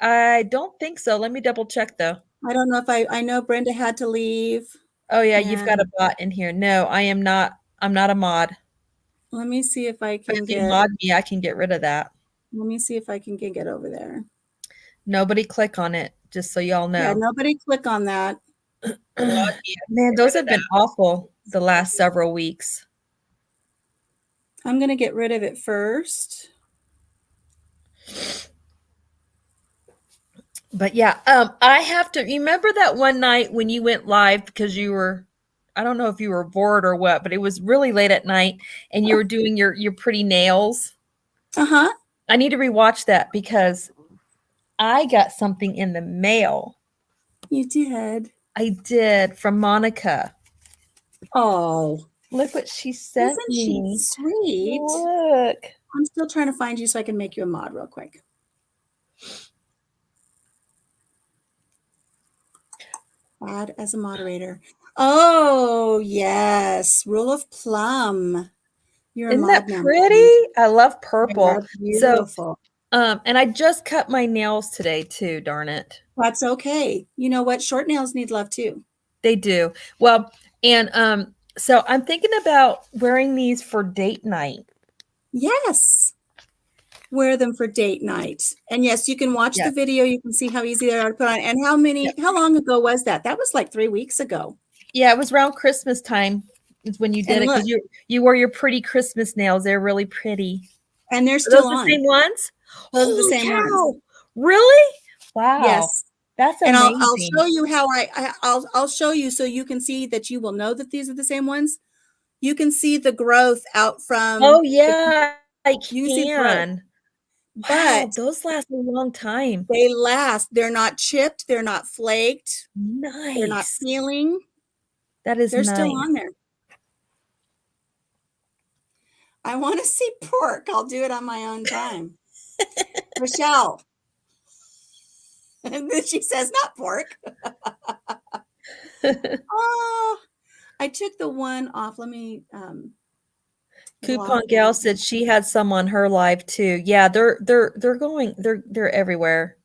[SPEAKER 2] I don't think so. Let me double check though.
[SPEAKER 1] I don't know if I know Brenda had to leave,
[SPEAKER 2] Oh yeah, you've got
[SPEAKER 1] and
[SPEAKER 2] a bot in here. No, I am not. I'm not a mod.
[SPEAKER 1] let me see if I
[SPEAKER 2] But
[SPEAKER 1] can
[SPEAKER 2] if you
[SPEAKER 1] get,
[SPEAKER 2] mod me, I can get rid of that.
[SPEAKER 1] let me see if I can get over there.
[SPEAKER 2] Nobody click on it, just so y'all
[SPEAKER 1] Yeah,
[SPEAKER 2] know.
[SPEAKER 1] nobody click on that.
[SPEAKER 3] Lucky.
[SPEAKER 2] Man,
[SPEAKER 3] Get
[SPEAKER 2] those
[SPEAKER 3] rid of
[SPEAKER 2] have been awful the last several weeks.
[SPEAKER 1] I'm going to get rid of it first.
[SPEAKER 2] But yeah, I have to remember that one night when you went live because you were, I don't know if you were bored or what, but it was really late at night and you were doing your pretty nails.
[SPEAKER 1] Uh-huh.
[SPEAKER 2] I need to rewatch that because I got something in the mail.
[SPEAKER 1] You did.
[SPEAKER 2] I did from Monica.
[SPEAKER 1] Oh,
[SPEAKER 2] Look what she sent
[SPEAKER 1] isn't she
[SPEAKER 2] me.
[SPEAKER 1] sweet?
[SPEAKER 2] Look.
[SPEAKER 1] I'm still trying to find you so I can make you a mod real quick. Add as a moderator. Oh, yes. Rule of Plum. You're a
[SPEAKER 2] Isn't that
[SPEAKER 1] mod now, my
[SPEAKER 2] pretty?
[SPEAKER 1] friend.
[SPEAKER 2] I love purple.
[SPEAKER 1] They're
[SPEAKER 2] So,
[SPEAKER 1] beautiful.
[SPEAKER 2] and I just cut my nails today too, darn it.
[SPEAKER 1] That's okay. You know what? Short nails need love too.
[SPEAKER 2] They do. Well, and so I'm thinking about wearing these for date night.
[SPEAKER 1] Yes. Wear them for date night. And yes, you can watch the
[SPEAKER 2] Yes.
[SPEAKER 1] video. You can see how easy they are to put on. And
[SPEAKER 2] Yep.
[SPEAKER 1] how long ago was that? That was like 3 weeks ago.
[SPEAKER 2] Yeah, it was around Christmas time is when you did
[SPEAKER 1] And
[SPEAKER 2] it
[SPEAKER 1] look,
[SPEAKER 2] because you wore your pretty Christmas nails. They're really pretty.
[SPEAKER 1] and they're
[SPEAKER 2] Are those
[SPEAKER 1] still
[SPEAKER 2] the
[SPEAKER 1] on.
[SPEAKER 2] same ones?
[SPEAKER 1] Those are the
[SPEAKER 2] Holy
[SPEAKER 1] same ones.
[SPEAKER 2] cow. Really? Wow.
[SPEAKER 1] Yes.
[SPEAKER 2] That's
[SPEAKER 1] And I'll
[SPEAKER 2] amazing.
[SPEAKER 1] show you how I'll show you so you can see that you will know that these are the same ones. You can see the growth out
[SPEAKER 2] Oh
[SPEAKER 1] from
[SPEAKER 2] yeah, I
[SPEAKER 1] you can see the growth.
[SPEAKER 2] can. Wow,
[SPEAKER 1] But
[SPEAKER 2] those last a long time.
[SPEAKER 1] they last. They're not chipped, they're not flaked, they're not
[SPEAKER 2] Nice.
[SPEAKER 1] peeling.
[SPEAKER 2] That is
[SPEAKER 1] They're still
[SPEAKER 2] nice.
[SPEAKER 1] on there. I want to see pork. I'll do it on my own time. Rochelle. And then she says, not pork. Oh, I took the one off. Let me
[SPEAKER 2] Coupon
[SPEAKER 1] block
[SPEAKER 2] Gal
[SPEAKER 1] that.
[SPEAKER 2] said she had some on her live too. Yeah, they're going they're everywhere.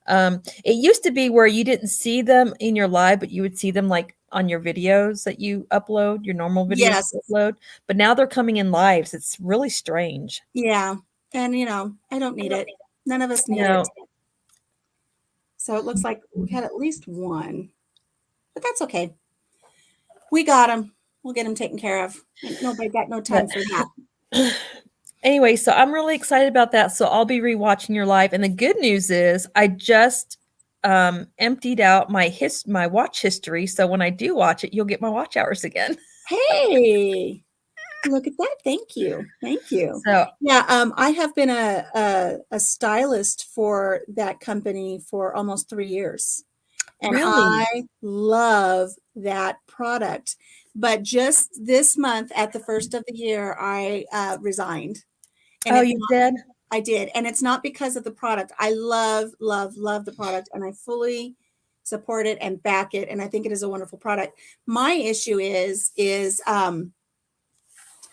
[SPEAKER 2] It used to be where you didn't see them in your live, but you would see them like on your videos that you upload, your normal videos
[SPEAKER 1] Yes.
[SPEAKER 2] you upload. But now they're coming in lives. It's really strange.
[SPEAKER 1] Yeah. And I don't need it. None of us need
[SPEAKER 2] No.
[SPEAKER 1] it. So it looks like we've had at least one, but that's okay. We got him. We'll get him taken care of. Nobody got no time
[SPEAKER 2] But
[SPEAKER 1] for that.
[SPEAKER 2] anyway, so I'm really excited about that. So I'll be rewatching your live. And the good news is I just emptied out my watch history. So when I do watch it, you'll get my watch hours again.
[SPEAKER 1] Hey, look at that. Thank you. Thank you.
[SPEAKER 2] So
[SPEAKER 1] Yeah, I have been a stylist for that company for almost 3 years. And
[SPEAKER 2] really?
[SPEAKER 1] I love that product. But just this month at the first of the year, I resigned. And
[SPEAKER 2] Oh,
[SPEAKER 1] it's
[SPEAKER 2] you
[SPEAKER 1] not,
[SPEAKER 2] did?
[SPEAKER 1] I did. And it's not because of the product. I love, love, love the product and I fully support it and back it. And I think it is a wonderful product. My issue is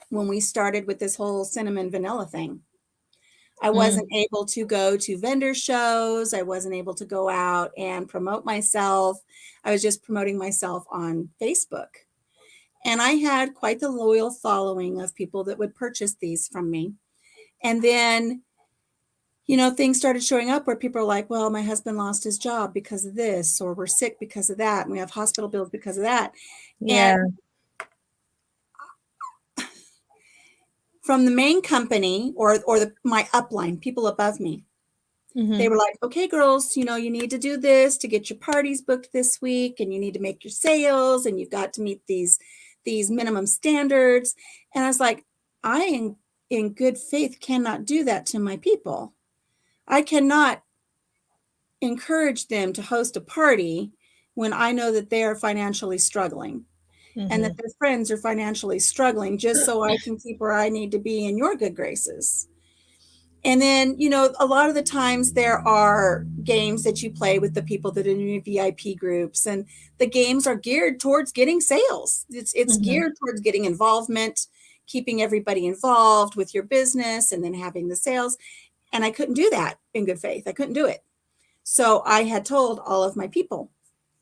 [SPEAKER 1] when we started with this whole cinnamon vanilla thing. I
[SPEAKER 2] Mm,
[SPEAKER 1] wasn't able to go to vendor shows. I wasn't able to go out and promote myself. I was just promoting myself on Facebook. And I had quite the loyal following of people that would purchase these from me. And then, things started showing up where people are like, well, my husband lost his job because of this, or we're sick because of that, and we have hospital bills because of that. And
[SPEAKER 2] yeah.
[SPEAKER 1] from the main company or my upline, people above me, they
[SPEAKER 2] Mhm.
[SPEAKER 1] were like, okay, girls, you need to do this to get your parties booked this week, and you need to make your sales, and you've got to meet these minimum standards. And I was like, I in good faith cannot do that to my people. I cannot encourage them to host a party when I know that they are financially struggling and that
[SPEAKER 2] Mhm.
[SPEAKER 1] their friends are financially struggling just so I can keep where I need to be in your good graces. And then, a lot of the times there are games that you play with the people that are in your VIP groups, and the games are geared towards getting sales. It's
[SPEAKER 2] Mhm.
[SPEAKER 1] geared towards getting involvement, keeping everybody involved with your business, and then having the sales. And I couldn't do that in good faith. I couldn't do it. So I had told all of my people,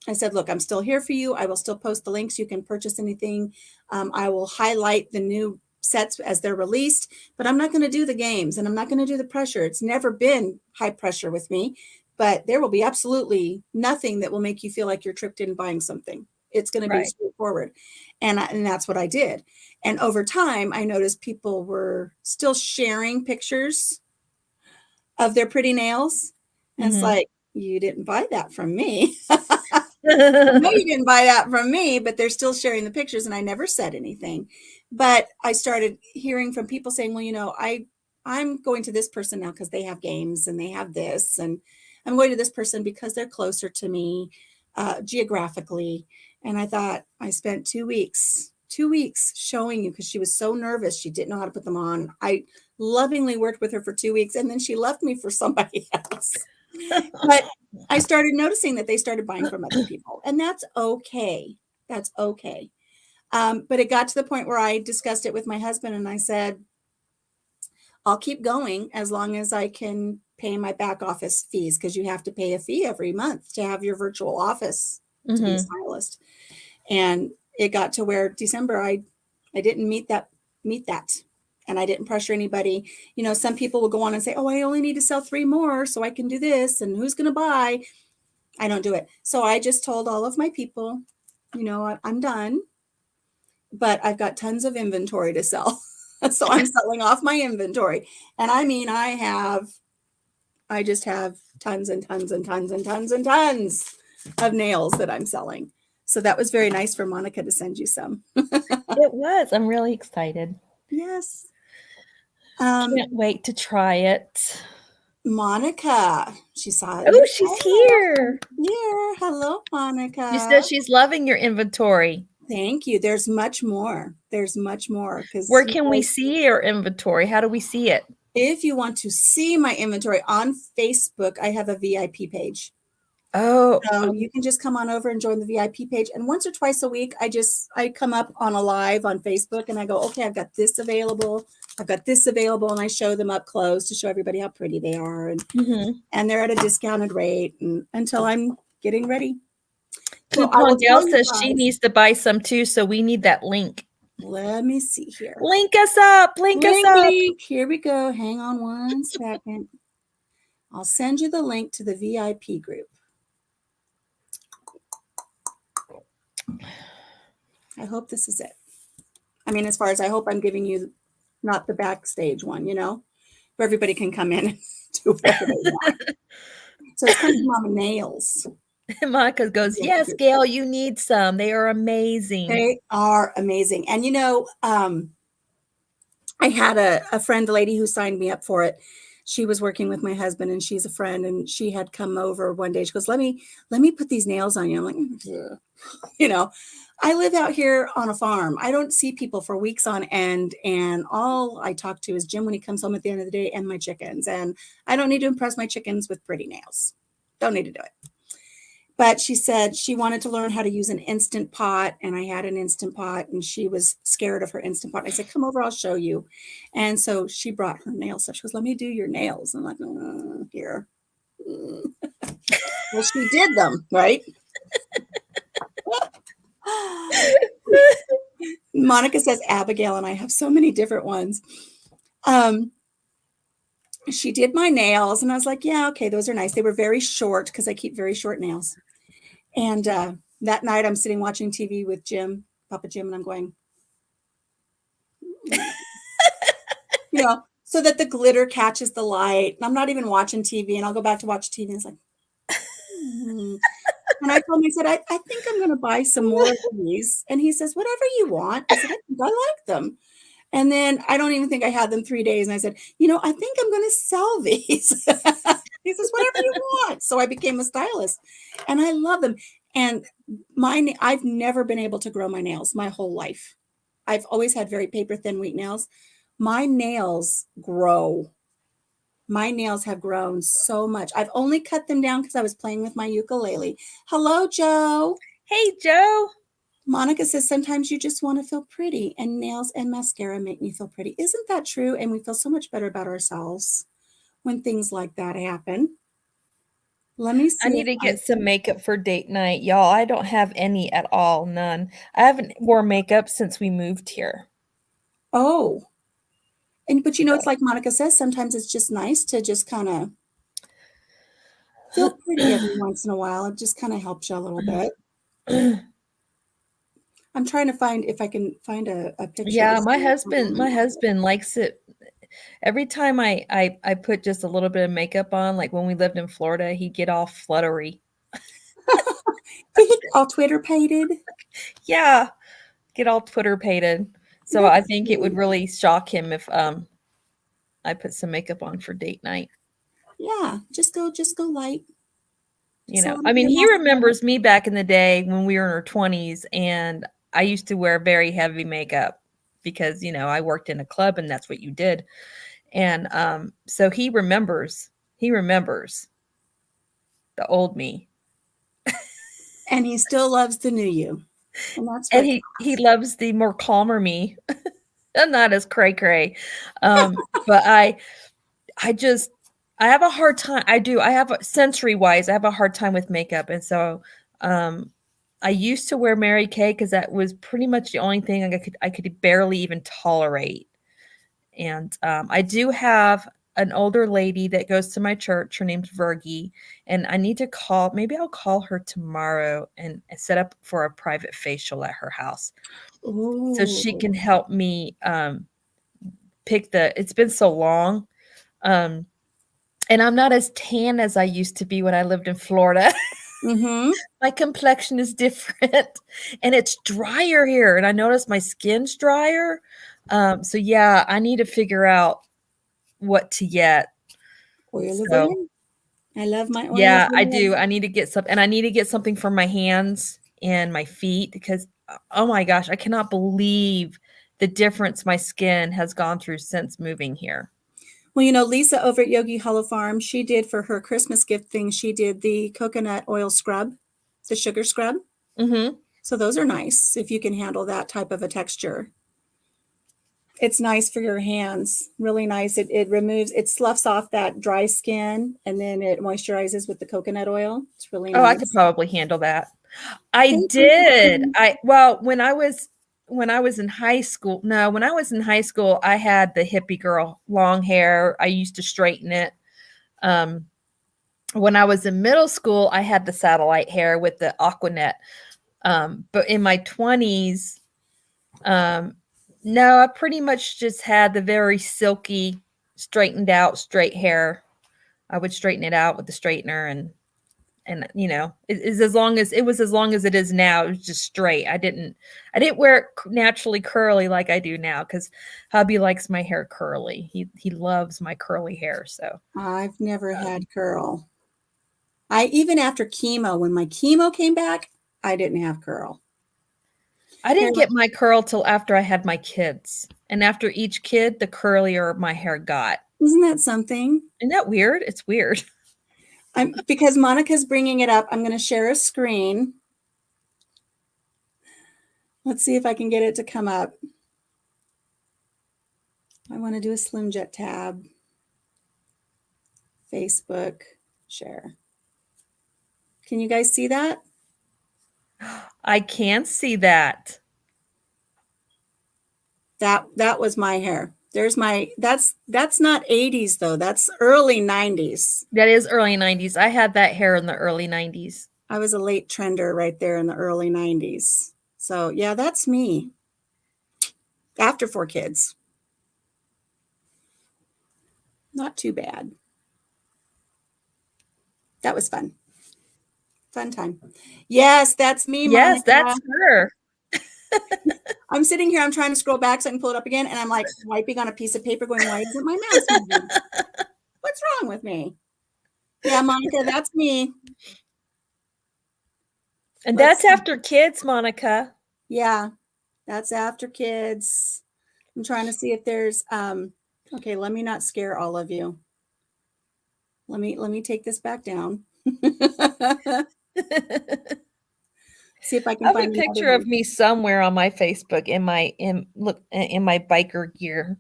[SPEAKER 1] I said, look, I'm still here for you. I will still post the links. You can purchase anything. I will highlight the new sets as they're released, but I'm not going to do the games and I'm not going to do the pressure. It's never been high pressure with me but there will be absolutely nothing that will make you feel like you're tricked in buying something. It's going to be
[SPEAKER 2] Right.
[SPEAKER 1] straightforward. And that's what I did. And over time, I noticed people were still sharing pictures of their pretty nails. And it's
[SPEAKER 2] Mhm.
[SPEAKER 1] like, you didn't buy that from me. I know you didn't buy that from me, but they're still sharing the pictures, and I never said anything. But I started hearing from people saying, well, I'm going to this person now because they have games and they have this, and I'm going to this person because they're closer to me geographically. And I thought, I spent 2 weeks showing you, because she was so nervous. She didn't know how to put them on. I lovingly worked with her for 2 weeks, and then she left me for somebody else. But I started noticing that they started buying from other people, and that's okay. That's okay. But it got to the point where I discussed it with my husband, and I said, I'll keep going as long as I can pay my back office fees, because you have to pay a fee every month to have your virtual office to be a
[SPEAKER 2] Mhm.
[SPEAKER 1] stylist. And it got to where December, I didn't meet that. And I didn't pressure anybody. Some people will go on and say, oh, I only need to sell 3 more so I can do this. And who's going to buy? I don't do it. So I just told all of my people, I'm done, but I've got tons of inventory to sell. So I'm selling off my inventory. And I mean, I just have tons and tons and tons and tons and tons of nails that I'm selling. So that was very nice for Monica to send you some.
[SPEAKER 2] It was. I'm really excited.
[SPEAKER 1] Yes.
[SPEAKER 2] Can't wait to try it.
[SPEAKER 1] Monica, she saw
[SPEAKER 2] Oh,
[SPEAKER 1] your
[SPEAKER 2] she's
[SPEAKER 1] photo
[SPEAKER 2] here.
[SPEAKER 1] here. Hello,
[SPEAKER 2] She
[SPEAKER 1] Monica.
[SPEAKER 2] says she's loving your inventory.
[SPEAKER 1] Thank you. There's much more. There's much more, because
[SPEAKER 2] Where can we see your inventory? How do we see it?
[SPEAKER 1] if you want to see my inventory on Facebook, I have a VIP page.
[SPEAKER 2] Oh,
[SPEAKER 1] So you can just come on over and join the VIP page. And once or twice a week, I come up on a live on Facebook, and I go, okay, I've got this available. I've got this available. And I show them up close to show everybody how pretty they are.
[SPEAKER 2] mhm.
[SPEAKER 1] And they're at a discounted rate, and until I'm getting ready. So I
[SPEAKER 2] Coupon
[SPEAKER 1] will
[SPEAKER 2] Gal
[SPEAKER 1] tell you
[SPEAKER 2] says she
[SPEAKER 1] guys,
[SPEAKER 2] needs to buy some too, so we need that link.
[SPEAKER 1] let me see here.
[SPEAKER 2] Link us up. Link us
[SPEAKER 1] Link,
[SPEAKER 2] up.
[SPEAKER 1] link. Here we go. Hang on one second. I'll send you the link to the VIP group. I hope this is it. I mean, as far as I hope I'm giving you not the backstage one, where everybody can come in and do whatever they want. So it's Country Mama Nails.
[SPEAKER 2] Monica goes, yes, Gail, you need some. They are amazing.
[SPEAKER 1] They are amazing. And I had a friend, a lady who signed me up for it. She was working with my husband, and she's a friend, and she had come over one day. She goes, let me put these nails on you. I'm like, yeah. I live out here on a farm. I don't see people for weeks on end, and all I talk to is Jim when he comes home at the end of the day, and my chickens. And I don't need to impress my chickens with pretty nails. Don't need to do it. But she said she wanted to learn how to use an Instant Pot, and I had an Instant Pot, and she was scared of her Instant Pot. I said, come over, I'll show you. And so she brought her nail stuff. She goes, let me do your nails. I'm like, here. Well, she did them, right? Monica says Abigail and I have so many different ones. She did my nails, and I was like, yeah, okay, those are nice. They were very short, because I keep very short nails. And that night I'm sitting watching TV with Jim, Papa Jim, and I'm going, so that the glitter catches the light. And I'm not even watching TV, and I'll go back to watch TV, and it's like, and I told him, I said, I think I'm going to buy some more of these. And he says, whatever you want. I said, I think I like them. And then I don't even think I had them 3 days. And I said, I think I'm going to sell these. He says, whatever you want. So I became a stylist, and I love them. And I've never been able to grow my nails my whole life. I've always had very paper thin, weak nails. My nails grow. My nails have grown so much. I've only cut them down because I was playing with my ukulele. Hello, Joe.
[SPEAKER 2] Hey, Joe.
[SPEAKER 1] Monica says, sometimes you just want to feel pretty, and nails and mascara make me feel pretty. Isn't that true? And we feel so much better about ourselves when things like that happen. Let me
[SPEAKER 2] I
[SPEAKER 1] see
[SPEAKER 2] need
[SPEAKER 1] if
[SPEAKER 2] to get some makeup for date night, y'all. I don't have any at all, none. I haven't worn makeup since we moved here.
[SPEAKER 1] Oh, but it's like Monica says, sometimes it's just nice to just kind of feel pretty every once in a while. It just kind of helps you a little bit. I'm trying to find if I can find a picture.
[SPEAKER 2] Yeah,
[SPEAKER 1] This
[SPEAKER 2] my husband likes it. Every time I put just a little bit of makeup on, like when we lived in Florida, he'd get all fluttery.
[SPEAKER 1] all Twitter pated.
[SPEAKER 2] Yeah, get all Twitter pated. So I
[SPEAKER 1] That's
[SPEAKER 2] think it would
[SPEAKER 1] cute.
[SPEAKER 2] really shock him if I put some makeup on for date night.
[SPEAKER 1] Yeah, just go light.
[SPEAKER 2] You
[SPEAKER 1] So
[SPEAKER 2] know,
[SPEAKER 1] it'll
[SPEAKER 2] I
[SPEAKER 1] be
[SPEAKER 2] mean,
[SPEAKER 1] a
[SPEAKER 2] he
[SPEAKER 1] nice.
[SPEAKER 2] remembers me back in the day when we were in our 20s, and I used to wear very heavy makeup because, you know, I worked in a club and that's what you did. And so he remembers the old me.
[SPEAKER 1] And he still loves the new you. And that's
[SPEAKER 2] And
[SPEAKER 1] what
[SPEAKER 2] he loves the more calmer me. I'm not as cray cray. But I just I have a hard time. I have sensory wise, I have a hard time with makeup. And so I used to wear Mary Kay because that was pretty much the only thing I could barely even tolerate. And I do have an older lady that goes to my church. Her name's Virgie, and I need to call. Maybe I'll call her tomorrow and set up for a private facial at her house, so she
[SPEAKER 1] oh.
[SPEAKER 2] can help me pick the. It's been so long, um, and I'm not as tan as I used to be when I lived in Florida.
[SPEAKER 1] Mm-hmm.
[SPEAKER 2] My complexion is different, and it's drier here, and I notice my skin's drier. So yeah, I need to figure out what to get.
[SPEAKER 1] Oil of
[SPEAKER 2] So,
[SPEAKER 1] Olay. I love my oil of
[SPEAKER 2] yeah, I
[SPEAKER 1] Olay.
[SPEAKER 2] do. I need to get some and I need to get something for my hands and my feet because, oh my gosh, I cannot believe the difference my skin has gone through since moving here.
[SPEAKER 1] Well, Lisa over at Yogi Hollow Farm, she did for her Christmas gift thing, she did the coconut oil scrub, the sugar scrub.
[SPEAKER 2] Mhm.
[SPEAKER 1] So those are nice if you can handle that type of a texture. It's nice for your hands, really nice. It sloughs off that dry skin and then it moisturizes with the coconut oil. It's really
[SPEAKER 2] Oh, I could
[SPEAKER 1] nice.
[SPEAKER 2] probably handle that. I
[SPEAKER 1] Thank you.
[SPEAKER 2] did. Well, when I was in high school, no, when I was in high school, I had the hippie girl long hair. I used to straighten it. Um, when I was in middle school, I had the satellite hair with the Aquanet. But in my 20s, um, no, I pretty much just had the very silky, straightened out, straight hair. I would straighten it out with the straightener and you know, it is as long as it is now. It was just straight. I didn't wear it naturally curly like I do now because hubby likes my hair curly. He loves my curly hair. So
[SPEAKER 1] I've never had curl. I even after chemo, when my chemo came back, I didn't have curl.
[SPEAKER 2] I
[SPEAKER 1] Hair,
[SPEAKER 2] didn't get my curl till after I had my kids. And after each kid, the curlier my hair got.
[SPEAKER 1] isn't that something?
[SPEAKER 2] Isn't that weird? It's weird.
[SPEAKER 1] Because Monica's bringing it up, I'm going to share a screen. Let's see if I can get it to come up. I want to do a Slim Jet tab. Facebook share. Can you guys see that?
[SPEAKER 2] I can see that.
[SPEAKER 1] That was my hair. There's my that's not 80s though. That's early 90s.
[SPEAKER 2] That is early 90s. I had that hair in the early 90s.
[SPEAKER 1] I was a late trender right there in the early 90s. So, yeah, that's me. After 4 kids. Not too bad. That was fun. Fun time. Yes, that's me,
[SPEAKER 2] Yes,
[SPEAKER 1] Monica.
[SPEAKER 2] that's her.
[SPEAKER 1] I'm sitting here, I'm trying to scroll back so I can pull it up again, and I'm like wiping on a piece of paper going, why isn't my mouse moving? What's wrong with me? Yeah, Monica, that's me.
[SPEAKER 2] And
[SPEAKER 1] Let's
[SPEAKER 2] that's
[SPEAKER 1] see.
[SPEAKER 2] after kids, Monica.
[SPEAKER 1] Yeah, that's after kids. I'm trying to see if there's okay, let me not scare all of you. Let me take this back down. See if I
[SPEAKER 2] I
[SPEAKER 1] can
[SPEAKER 2] have a
[SPEAKER 1] find another
[SPEAKER 2] picture of
[SPEAKER 1] one.
[SPEAKER 2] me somewhere on my Facebook in my biker gear.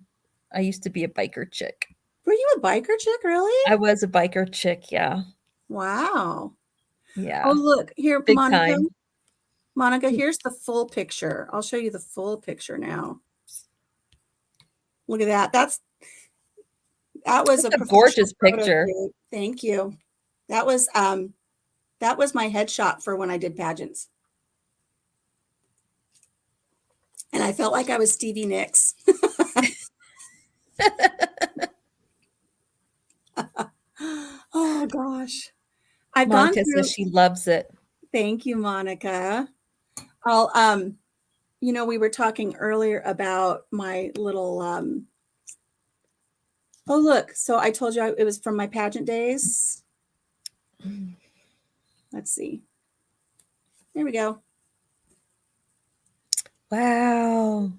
[SPEAKER 2] I used to be a biker chick.
[SPEAKER 1] Were you a biker chick, really?
[SPEAKER 2] I was a biker chick, yeah.
[SPEAKER 1] Wow. Oh,
[SPEAKER 2] Yeah.
[SPEAKER 1] look, here,
[SPEAKER 2] Big
[SPEAKER 1] Monica.
[SPEAKER 2] time.
[SPEAKER 1] Monica, here's the full picture. I'll show you the full picture now. Look at that. That was
[SPEAKER 2] It's
[SPEAKER 1] a
[SPEAKER 2] a
[SPEAKER 1] professional
[SPEAKER 2] gorgeous
[SPEAKER 1] photo
[SPEAKER 2] picture.
[SPEAKER 1] shoot. Thank you. That was my headshot for when I did pageants. And I felt like I was Stevie Nicks. Oh gosh. I've gone
[SPEAKER 2] Monica
[SPEAKER 1] through,
[SPEAKER 2] says she loves it.
[SPEAKER 1] thank you, Monica. I'll we were talking earlier about my little oh look, so I told you it was from my pageant days. Let's see. There we go.
[SPEAKER 2] Wow.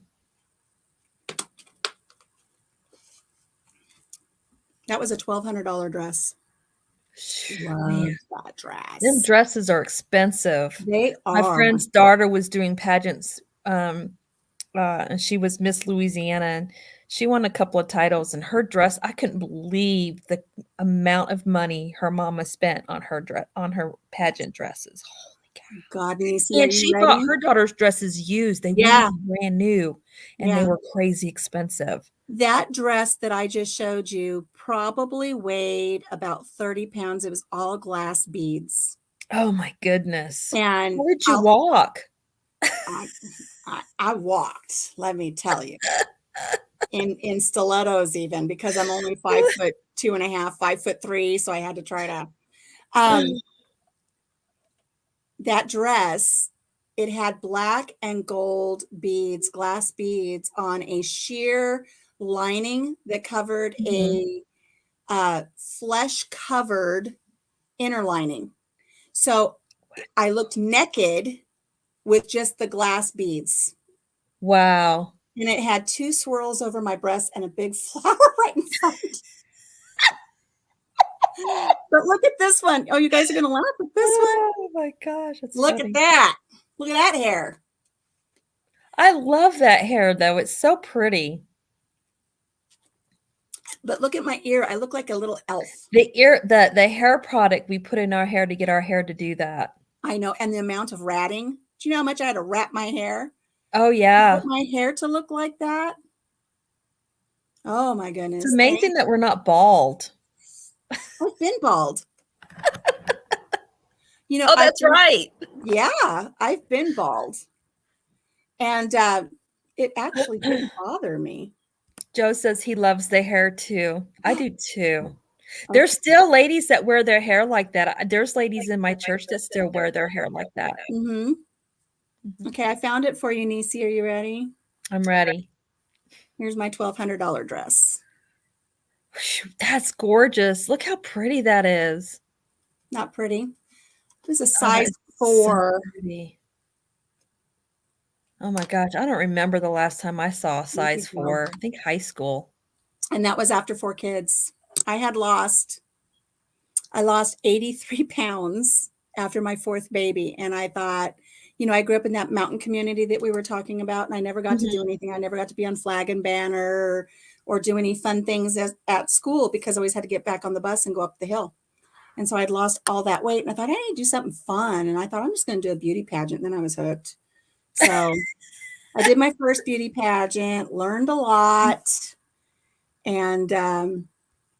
[SPEAKER 1] That was a $1,200 dress.
[SPEAKER 2] Man,
[SPEAKER 1] Love that dress.
[SPEAKER 2] them dresses are expensive.
[SPEAKER 1] They
[SPEAKER 2] My
[SPEAKER 1] are.
[SPEAKER 2] friend's daughter was doing pageants, and she was Miss Louisiana, and she won a couple of titles. And her dress, I couldn't believe the amount of money her mama spent on her pageant dresses. Holy cow!
[SPEAKER 1] God, Niecy, are
[SPEAKER 2] And
[SPEAKER 1] you
[SPEAKER 2] she
[SPEAKER 1] ready?
[SPEAKER 2] bought her daughter's dresses used; they weren't
[SPEAKER 1] Yeah.
[SPEAKER 2] even brand new, and they
[SPEAKER 1] Yeah.
[SPEAKER 2] were crazy expensive.
[SPEAKER 1] That dress that I just showed you probably weighed about 30 pounds. It was all glass beads.
[SPEAKER 2] Oh my goodness!
[SPEAKER 1] And
[SPEAKER 2] How did you walk?
[SPEAKER 1] I walked, let me tell you, in stilettos even, because I'm only 5'2.5", 5'3", so I had to try to that dress, it had black and gold beads, glass beads on a sheer lining that covered
[SPEAKER 2] Mhm.
[SPEAKER 1] a flesh-covered inner lining. So I looked naked with just the glass beads.
[SPEAKER 2] Wow.
[SPEAKER 1] And it had 2 swirls over my breast and a big flower right in front. But look at this one. Oh, you guys are gonna laugh at this one.
[SPEAKER 2] Oh my gosh, that's
[SPEAKER 1] Look
[SPEAKER 2] funny.
[SPEAKER 1] at that. Look at that hair.
[SPEAKER 2] I love that hair though. It's so pretty.
[SPEAKER 1] But look at my ear. I look like a little elf.
[SPEAKER 2] The hair product we put in our hair to get our hair to do that.
[SPEAKER 1] I know. And the amount of ratting. Do you know how much I had to wrap my hair?
[SPEAKER 2] Oh
[SPEAKER 1] To
[SPEAKER 2] yeah.
[SPEAKER 1] get my hair to look like that? Oh my
[SPEAKER 2] It's
[SPEAKER 1] goodness.
[SPEAKER 2] amazing that we're not bald.
[SPEAKER 1] I've been bald. You know,
[SPEAKER 2] Oh, that's right.
[SPEAKER 1] yeah, I've been bald. And it actually didn't bother me.
[SPEAKER 2] Joe says he loves the hair too. I do too.
[SPEAKER 1] Okay.
[SPEAKER 2] There's still ladies that wear their hair like that. There's ladies in my church that still wear their hair like that.
[SPEAKER 1] Mm-hmm. Okay, I found it for you, Niecy. Are you ready?
[SPEAKER 2] I'm ready.
[SPEAKER 1] Here's my $1,200 dress.
[SPEAKER 2] Whew, that's gorgeous. Look how pretty that is.
[SPEAKER 1] Not pretty. It was a
[SPEAKER 2] Oh, that
[SPEAKER 1] size
[SPEAKER 2] is so
[SPEAKER 1] 4.
[SPEAKER 2] pretty. Oh my gosh, I don't remember the last time I saw a size 4. I think high school.
[SPEAKER 1] And that was after 4 kids. I lost 83 pounds after my 4th baby. And I thought, I grew up in that mountain community that we were talking about, and I never got to do anything. I never got to be on flag and banner or do any fun things at school because I always had to get back on the bus and go up the hill. And so I'd lost all that weight, and I thought, I need to do something fun. And I thought, I'm just going to do a beauty pageant. And then I was hooked. So I did my first beauty pageant, learned a lot, and I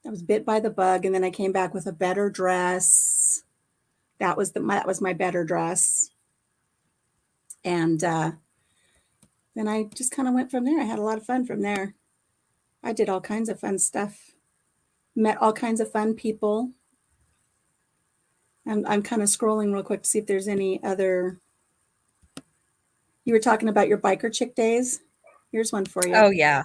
[SPEAKER 1] was bit by the bug. And then I came back with a better dress. That was my better dress. And then I just kind of went from there. I had a lot of fun from there. I did all kinds of fun stuff, met all kinds of fun people. I'm kind of scrolling real quick to see if there's any other. You were talking about your biker chick days. Here's one for you.
[SPEAKER 2] Oh yeah.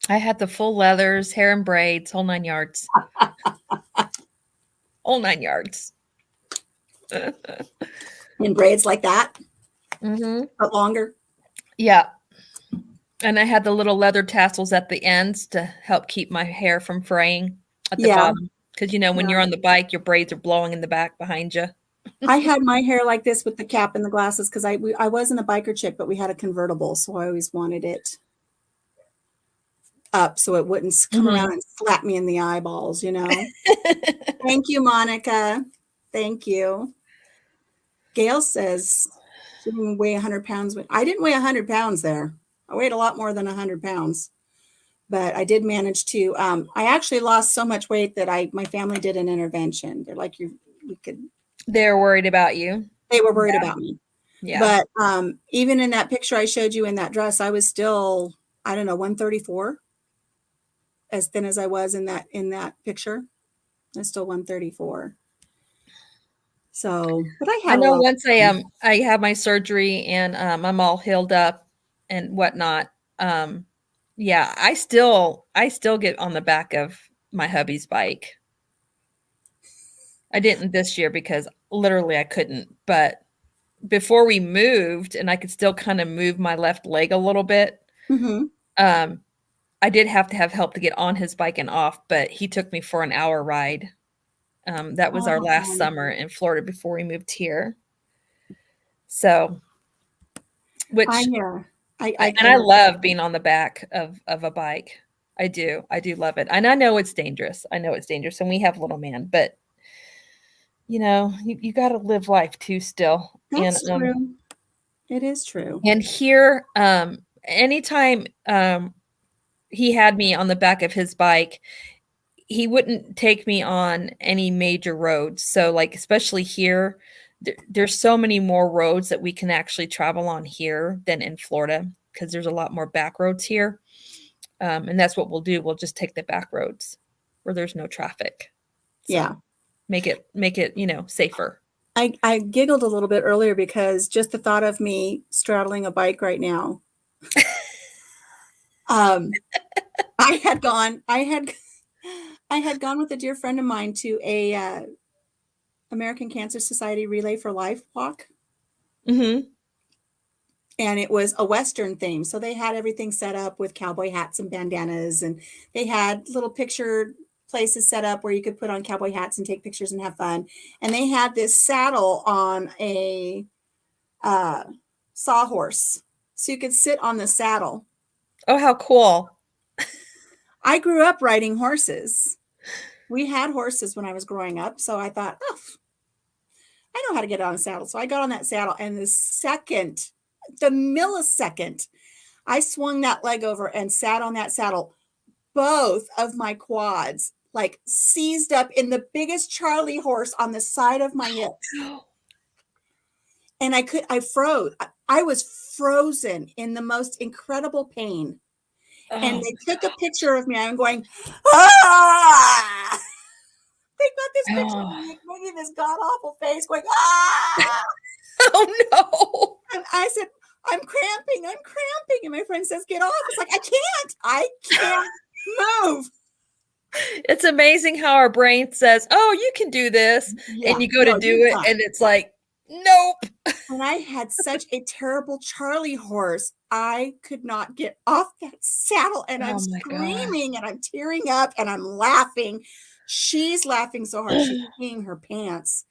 [SPEAKER 2] I had the full leathers, hair and braids, whole 9 yards. Whole 9 yards.
[SPEAKER 1] In braids like that, but longer.
[SPEAKER 2] Yeah. And I had the little leather tassels at the ends to help keep my hair from fraying at the bottom. Because, when you're on the bike, your braids are blowing in the back behind you.
[SPEAKER 1] I had my hair like this with the cap and the glasses because I wasn't a biker chick, but we had a convertible, so I always wanted it up so it wouldn't come around and slap me in the eyeballs, Thank you, Monica. Thank you. Gail says she didn't weigh 100 pounds. I didn't weigh 100 pounds there. I weighed a lot more than 100 pounds. but I did manage to. I actually lost so much weight that my family did an intervention. They're like, we could.
[SPEAKER 2] They're worried about you.
[SPEAKER 1] They were worried about me.
[SPEAKER 2] Yeah.
[SPEAKER 1] But even in that picture I showed you in that dress, I was still, I don't know, 134, as thin as I was in that picture. I was still 134. So, but I
[SPEAKER 2] I
[SPEAKER 1] had a
[SPEAKER 2] know
[SPEAKER 1] lot.
[SPEAKER 2] once I had my surgery and I'm all healed up and whatnot. Yeah, I still get on the back of my hubby's bike. I didn't this year because literally I couldn't, but before we moved and I could still kind of move my left leg a little bit.
[SPEAKER 1] Mm-hmm.
[SPEAKER 2] I did have to have help to get on his bike and off, but he took me for an hour ride. That was our last summer in Florida before we moved here. So, which I love being on the back of a bike. I do love it, and I know it's dangerous. And we have little man, but you got to live life too still.
[SPEAKER 1] That's true. It is true.
[SPEAKER 2] And here, anytime he had me on the back of his bike, he wouldn't take me on any major roads. So like, especially here, there's so many more roads that we can actually travel on here than in Florida because there's a lot more back roads here. And that's what we'll do. We'll just take the back roads where there's no traffic. So
[SPEAKER 1] yeah.
[SPEAKER 2] Make it, safer.
[SPEAKER 1] I giggled a little bit earlier because just the thought of me straddling a bike right now. I had gone with a dear friend of mine to a American Cancer Society Relay for Life walk.
[SPEAKER 2] Mm-hmm.
[SPEAKER 1] And it was a Western theme. So they had everything set up with cowboy hats and bandanas, and they had little picture places set up where you could put on cowboy hats and take pictures and have fun. And they had this saddle on a sawhorse. So you could sit on the saddle.
[SPEAKER 2] Oh, how cool.
[SPEAKER 1] I grew up riding horses. We had horses when I was growing up. So I thought, I know how to get on a saddle. So I got on that saddle, and the millisecond I swung that leg over and sat on that saddle, both of my quads like seized up in the biggest Charlie horse on the side of my hips. And I froze. I was frozen in the most incredible pain. And they took a picture of me. I'm going, ah! They got this picture of me making this god-awful face going, ah!
[SPEAKER 2] Oh, no.
[SPEAKER 1] And I said, I'm cramping. And my friend says, get off. It's like, I can't move.
[SPEAKER 2] It's amazing how our brain says, oh, you can do this. Yeah, and you go to do it. Not. And it's like, nope.
[SPEAKER 1] And I had such a terrible Charlie horse. I could not get off that saddle. And I'm screaming and I'm tearing up and I'm laughing. She's laughing so hard. She's peeing her pants.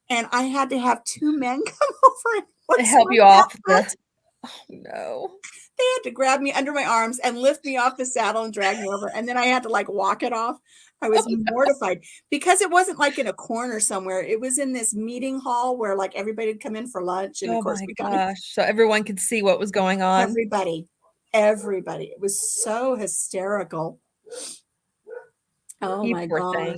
[SPEAKER 1] And I had to have two men come over and
[SPEAKER 2] help you off. Oh, no.
[SPEAKER 1] They had to grab me under my arms and lift me off the saddle and drag me over. And then I had to walk it off. I was mortified because it wasn't like in a corner somewhere. It was in this meeting hall where everybody would come in for lunch. And of course we got
[SPEAKER 2] so everyone could see what was going on.
[SPEAKER 1] Everybody. It was so hysterical. Oh my gosh.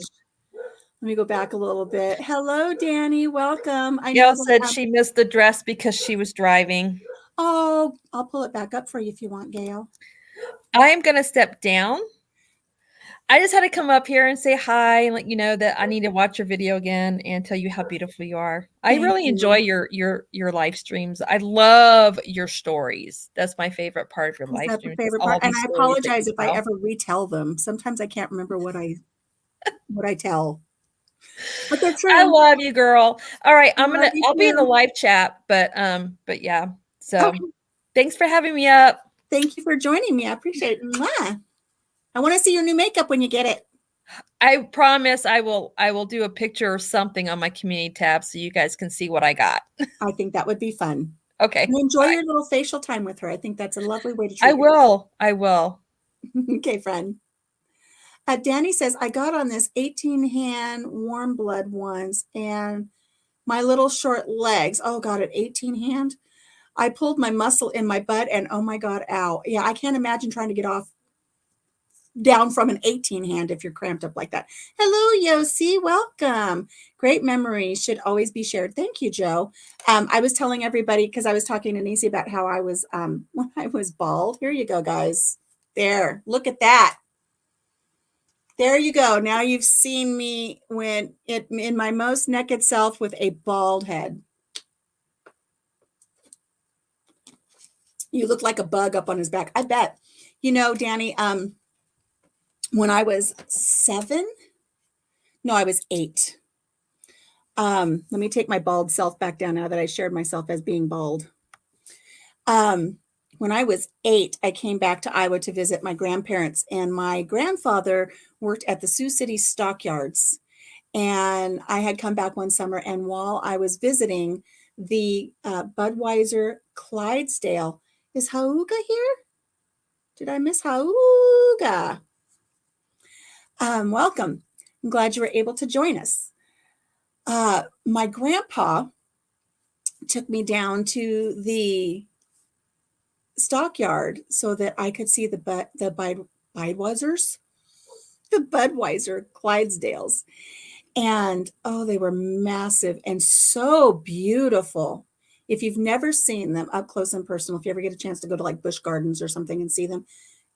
[SPEAKER 1] Let me go back a little bit. Hello, Danny. Welcome.
[SPEAKER 2] Gail said she missed the dress because she was driving.
[SPEAKER 1] Oh, I'll pull it back up for you if you want, Gail.
[SPEAKER 2] I am going to step down. I just had to come up here and say hi and let you know that I need to watch your video again and tell you how beautiful you are. I really enjoy your live streams. I love your stories. That's my favorite part of your live streams.
[SPEAKER 1] Favorite part. And I apologize if I ever retell them. Sometimes I can't remember what I tell. But they're true.
[SPEAKER 2] I love you, girl. All right, I'll be in the live chat, but yeah. So thanks for having me up.
[SPEAKER 1] Thank you for joining me. I appreciate it. Mwah. I want to see your new makeup when you get it.
[SPEAKER 2] I promise I will do a picture or something on my community tab so you guys can see what I got.
[SPEAKER 1] I think that would be fun.
[SPEAKER 2] Okay.
[SPEAKER 1] And enjoy your little facial time with her. I think that's a lovely way to treat
[SPEAKER 2] her. I will.
[SPEAKER 1] Okay, friend. Danny says, I got on this 18-hand warm blood once and my little short legs. Oh, God, at 18-hand. I pulled my muscle in my butt and oh, my God, ow. Yeah, I can't imagine trying to get off down from an 18 hand if you're cramped up like that. Hello, Yossi. Welcome. Great memories should always be shared. Thank you, Joe. I was telling everybody because I was talking to Nisi about how I was when I was bald. Here you go, guys. There. Look at that. There you go. Now you've seen me when in my most naked self with a bald head. You look like a bug up on his back. I bet. You know, Danny, when I was 7, no, I was 8. Let me take my bald self back down now that I shared myself as being bald. When I was 8, I came back to Iowa to visit my grandparents, and my grandfather worked at the Sioux City stockyards. And I had come back one summer, and while I was visiting, the Budweiser Clydesdale, is Hauga here? Did I miss Hauga? Welcome. I'm glad you were able to join us. My grandpa took me down to the stockyard so that I could see the Budweisers, the Budweiser Clydesdales. And oh, they were massive and so beautiful. If you've never seen them up close and personal, if you ever get a chance to go to like Busch Gardens or something and see them,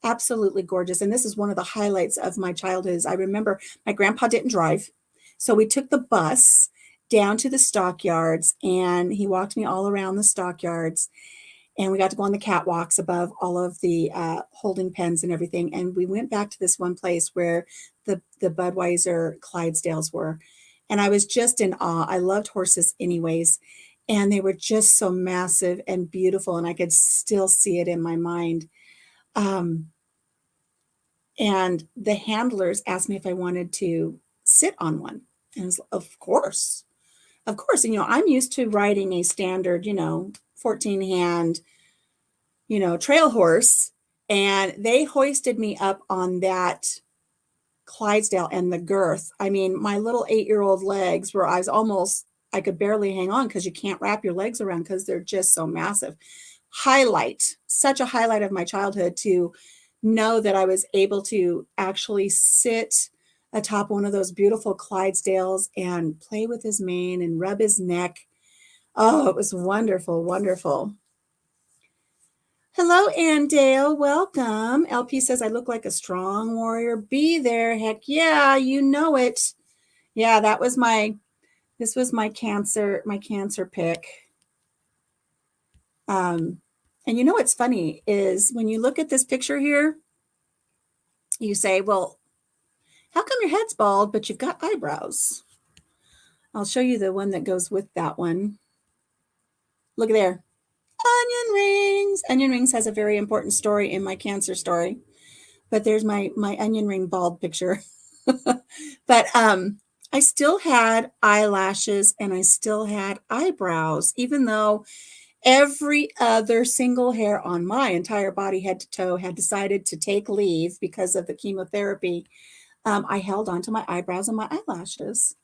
[SPEAKER 1] absolutely gorgeous. And this is one of the highlights of my childhood. I remember my grandpa didn't drive, so we took the bus down to the stockyards, and he walked me all around the stockyards, and we got to go on the catwalks above all of the holding pens and everything. And we went back to this one place where the Budweiser Clydesdales were, and I was just in awe. I loved horses anyways, and they were just so massive and beautiful, and I could still see it in my mind. And the handlers asked me if I wanted to sit on one. And I was, of course. And, I'm used to riding a standard, 14 hand, trail horse. And they hoisted me up on that Clydesdale and the girth. I mean, my little 8-year-old legs were, I could barely hang on because you can't wrap your legs around because they're just so massive. Such a highlight of my childhood to know that I was able to actually sit atop one of those beautiful Clydesdales and play with his mane and rub his neck. Oh, it was wonderful, wonderful. Hello, Ann Dale. Welcome. LP says, I look like a strong warrior. Be there. Heck yeah, you know it. Yeah, this was my cancer pick. And what's funny is when you look at this picture here, you say, well, how come your head's bald, but you've got eyebrows? I'll show you the one that goes with that one. Look there. Onion rings. Onion rings has a very important story in my cancer story. But there's my onion ring bald picture. But I still had eyelashes and I still had eyebrows, even though every other single hair on my entire body, head to toe, had decided to take leave because of the chemotherapy. I held on to my eyebrows and my eyelashes.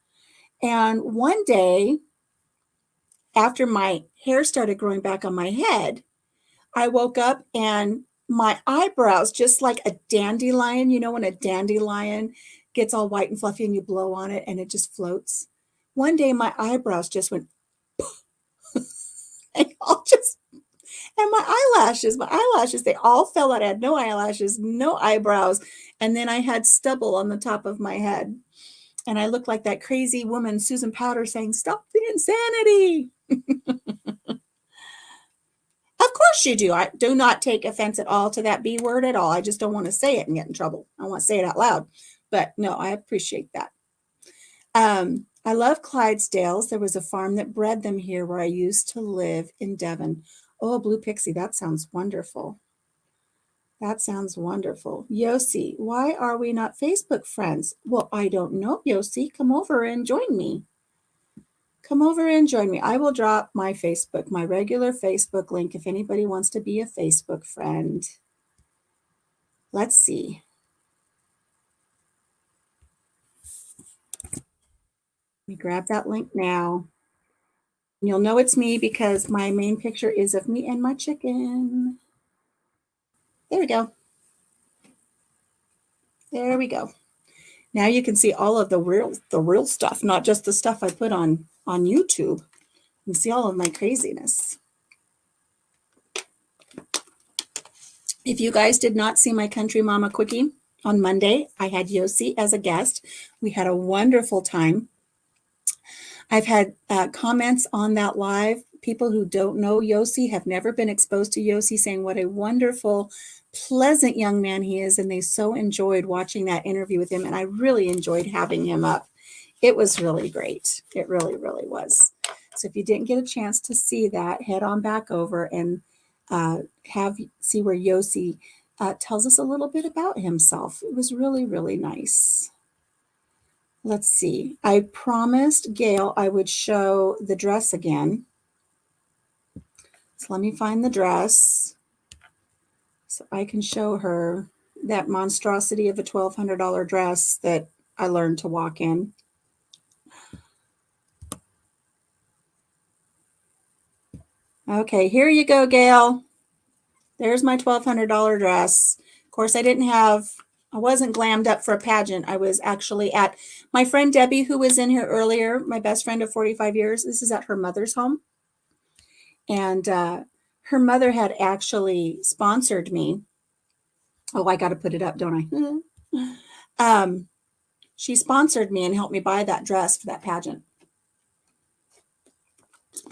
[SPEAKER 1] And one day, after my hair started growing back on my head, I woke up and my eyebrows, just like a dandelion, when a dandelion gets all white and fluffy and you blow on it and it just floats. One day my eyebrows just went and my eyelashes, they all fell out. I had no eyelashes, no eyebrows. And then I had stubble on the top of my head. And I looked like that crazy woman, Susan Powder, saying, stop the insanity. Of course you do. I do not take offense at all to that B word at all. I just don't want to say it and get in trouble. I want to say it out loud. But no, I appreciate that. I love Clydesdales. There was a farm that bred them here where I used to live in Devon. Oh, Blue Pixie, that sounds wonderful. That sounds wonderful. Yossi, why are we not Facebook friends? Well, I don't know, Yossi. Come over and join me. Come over and join me. I will drop my regular Facebook link if anybody wants to be a Facebook friend. Let's see. Let me grab that link now. You'll know it's me because my main picture is of me and my chicken. There we go. There we go. Now you can see all of the real stuff, not just the stuff I put on YouTube. You can see all of my craziness. If you guys did not see my Country Mama Quickie on Monday, I had Yossi as a guest. We had a wonderful time. I've had comments on that live. People who don't know Yossi, have never been exposed to Yossi, saying what a wonderful, pleasant young man he is. And they so enjoyed watching that interview with him. And I really enjoyed having him up. It was really great. It really, really was. So if you didn't get a chance to see that, head on back over and see where Yossi tells us a little bit about himself. It was really, really nice. Let's see. I promised Gail I would show the dress again. So let me find the dress so I can show her that monstrosity of a $1,200 dress that I learned to walk in. Okay, here you go, Gail. There's my $1,200 dress. Of course, I wasn't glammed up for a pageant. I was actually at my friend Debbie, who was in here earlier, my best friend of 45 years. This is at her mother's home. And her mother had actually sponsored me. Oh, I got to put it up, don't I? She sponsored me and helped me buy that dress for that pageant.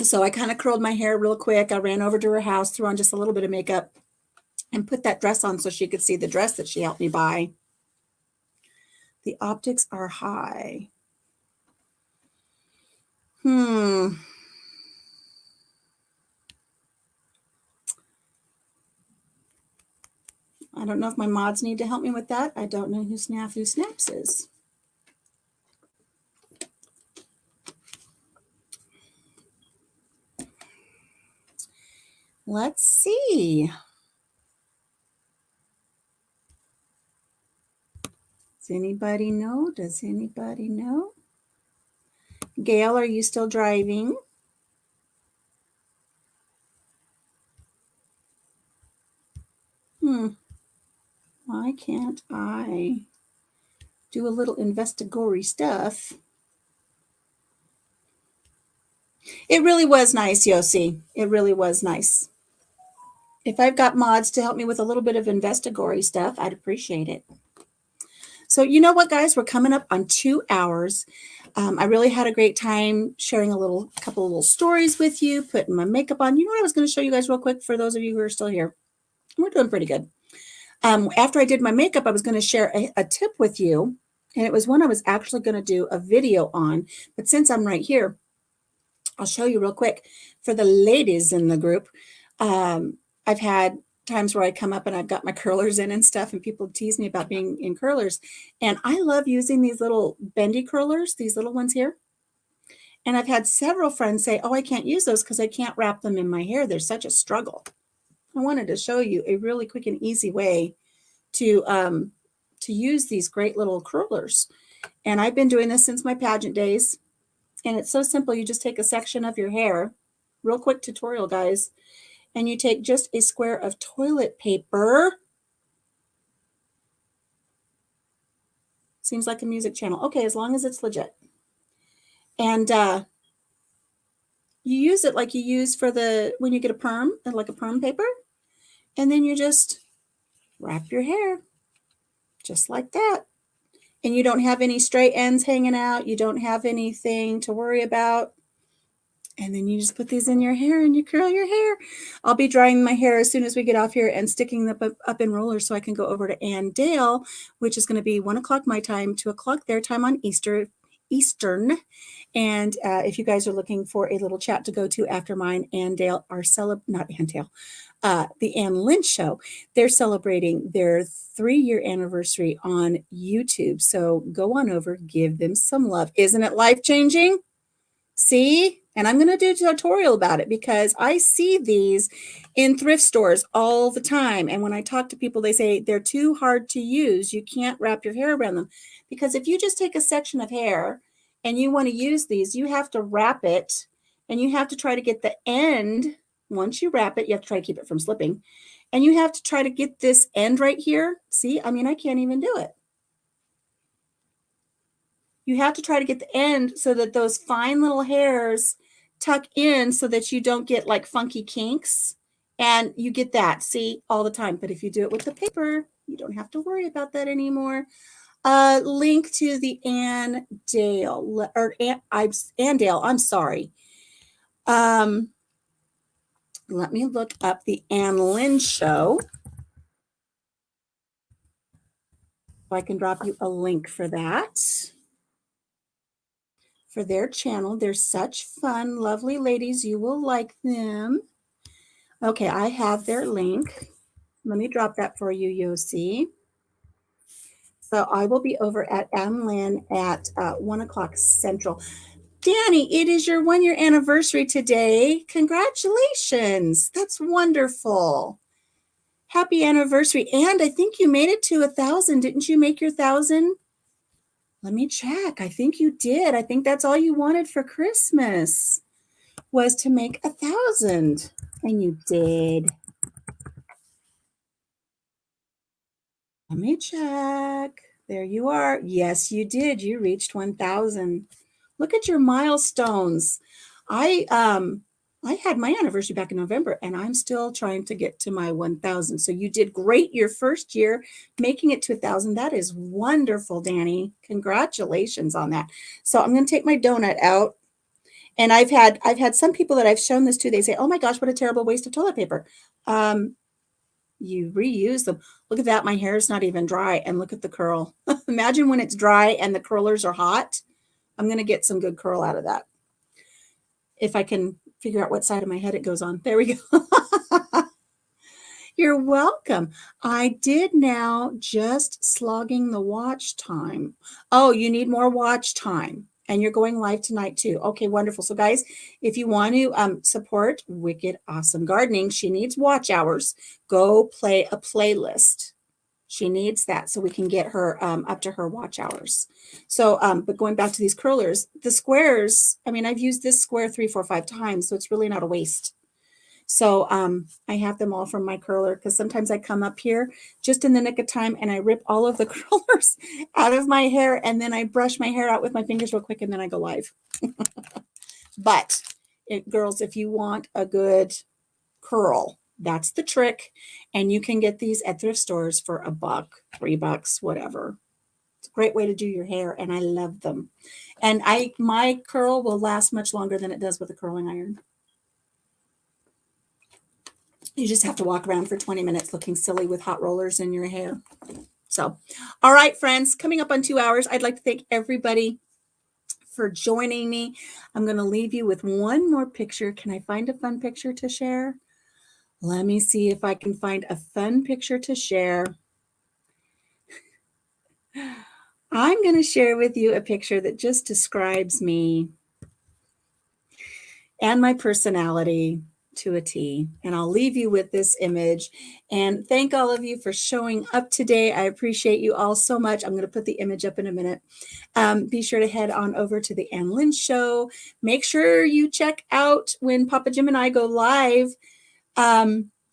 [SPEAKER 1] So I kind of curled my hair real quick. I ran over to her house, threw on just a little bit of makeup, and put that dress on so she could see the dress that she helped me buy. The optics are high. I don't know if my mods need to help me with that. I don't know who Snafu Snaps is. Let's see. Does anybody know? Does anybody know? Gail, are you still driving? Why can't I do a little investigatory stuff? It really was nice, Yossi. It really was nice. If I've got mods to help me with a little bit of investigatory stuff, I'd appreciate it. So you know what, guys? We're coming up on 2 hours. I really had a great time sharing a couple of little stories with you, putting my makeup on. You know what I was going to show you guys real quick for those of you who are still here? We're doing pretty good. After I did my makeup, I was going to share a tip with you, and it was one I was actually going to do a video on. But since I'm right here, I'll show you real quick. For the ladies in the group, I've had times where I come up and I've got my curlers in and stuff, and people tease me about being in curlers. And I love using these little bendy curlers, these little ones here. And I've had several friends say, oh, I can't use those because I can't wrap them in my hair. They're such a struggle. I wanted to show you a really quick and easy way to use these great little curlers. And I've been doing this since my pageant days. And it's so simple. You just take a section of your hair, real quick tutorial, guys, and you take just a square of toilet paper. Seems like a music channel. Okay, as long as it's legit. And you use it like you use for when you get a perm, like a perm paper. And then you just wrap your hair just like that. And you don't have any straight ends hanging out. You don't have anything to worry about. And then you just put these in your hair and you curl your hair. I'll be drying my hair as soon as we get off here and sticking them up in rollers so I can go over to Ann Dale, which is going to be 1 o'clock my time, 2 o'clock their time on Eastern. And if you guys are looking for a little chat to go to after mine, Ann Dale are the Ann Lynch Show. They're celebrating their 3-year anniversary on YouTube. So go on over, give them some love. Isn't it life-changing? See? And I'm going to do a tutorial about it because I see these in thrift stores all the time. And when I talk to people, they say they're too hard to use. You can't wrap your hair around them. Because if you just take a section of hair and you want to use these, you have to wrap it and you have to try to get the end. Once you wrap it, you have to try to keep it from slipping. And you have to try to get this end right here. See, I mean, I can't even do it. You have to try to get the end so that those fine little hairs tuck in so that you don't get like funky kinks. And you get that, see, all the time. But if you do it with the paper, you don't have to worry about that anymore. Link to the Ann Dale, or Ann Dale, I'm sorry. Let me look up the Ann Lynn show. So I can drop you a link for that. For their channel. They're such fun, lovely ladies. You will like them. Okay, I have their link. Let me drop that for you, Yossi. So I will be over at Ann Lynn at 1 o'clock Central. Danny, it is your 1-year anniversary today. Congratulations. That's wonderful. Happy anniversary. And I think you made it to 1,000. Didn't you make your 1,000? Let me check. I think you did. I think that's all you wanted for Christmas was to make 1,000. And you did. Let me check. There you are. Yes, you did. You reached 1,000. Look at your milestones. I had my anniversary back in November, and I'm still trying to get to my 1,000. So you did great your first year, making it to 1,000. That is wonderful, Danny. Congratulations on that. So I'm going to take my donut out, and I've had some people that I've shown this to. They say, "Oh my gosh, what a terrible waste of toilet paper." You reuse them. Look at that. My hair is not even dry, and look at the curl. Imagine when it's dry and the curlers are hot. I'm going to get some good curl out of that. If I can figure out what side of my head it goes on. There we go. You're welcome. I did now just slogging the watch time. Oh, you need more watch time. And you're going live tonight too. Okay, wonderful. So guys, if you want to support Wicked Awesome Gardening, she needs watch hours. Go play a playlist. She needs that so we can get her up to her watch hours. So, but going back to these curlers, the squares, I mean, I've used this square 3, 4, 5 times, so it's really not a waste. So I have them all from my curler because sometimes I come up here just in the nick of time and I rip all of the curlers out of my hair and then I brush my hair out with my fingers real quick and then I go live. But girls, if you want a good curl, that's the trick. And you can get these at thrift stores for $1, $3, whatever. It's a great way to do your hair and I love them. And my curl will last much longer than it does with a curling iron. You just have to walk around for 20 minutes looking silly with hot rollers in your hair. So, all right, friends, coming up on 2 hours, I'd like to thank everybody for joining me. I'm going to leave you with one more picture. Can I find a fun picture to share? Let me see if I can find a fun picture to share. I'm going to share with you a picture that just describes me and my personality to a T. And I'll leave you with this image. And thank all of you for showing up today. I appreciate you all so much. I'm going to put the image up in a minute. Be sure to head on over to the Ann Lynn Show. Make sure you check out when Papa Jim and I go live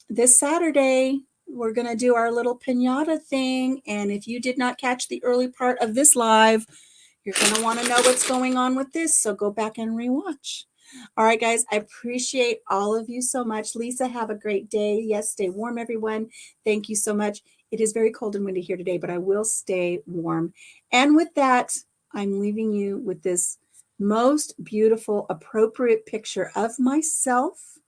[SPEAKER 1] this Saturday. We're going to do our little piñata thing. And if you did not catch the early part of this live, you're going to want to know what's going on with this. So go back and rewatch. All right, guys, I appreciate all of you so much. Lisa, have a great day. Yes, stay warm, everyone. Thank you so much. It is very cold and windy here today, but I will stay warm. And with that, I'm leaving you with this most beautiful, appropriate picture of myself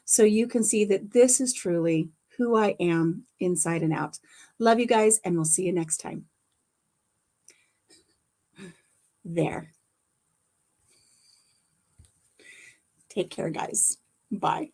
[SPEAKER 1] so you can see that this is truly who I am inside and out. Love you guys, and we'll see you next time. There. Take care, guys. Bye.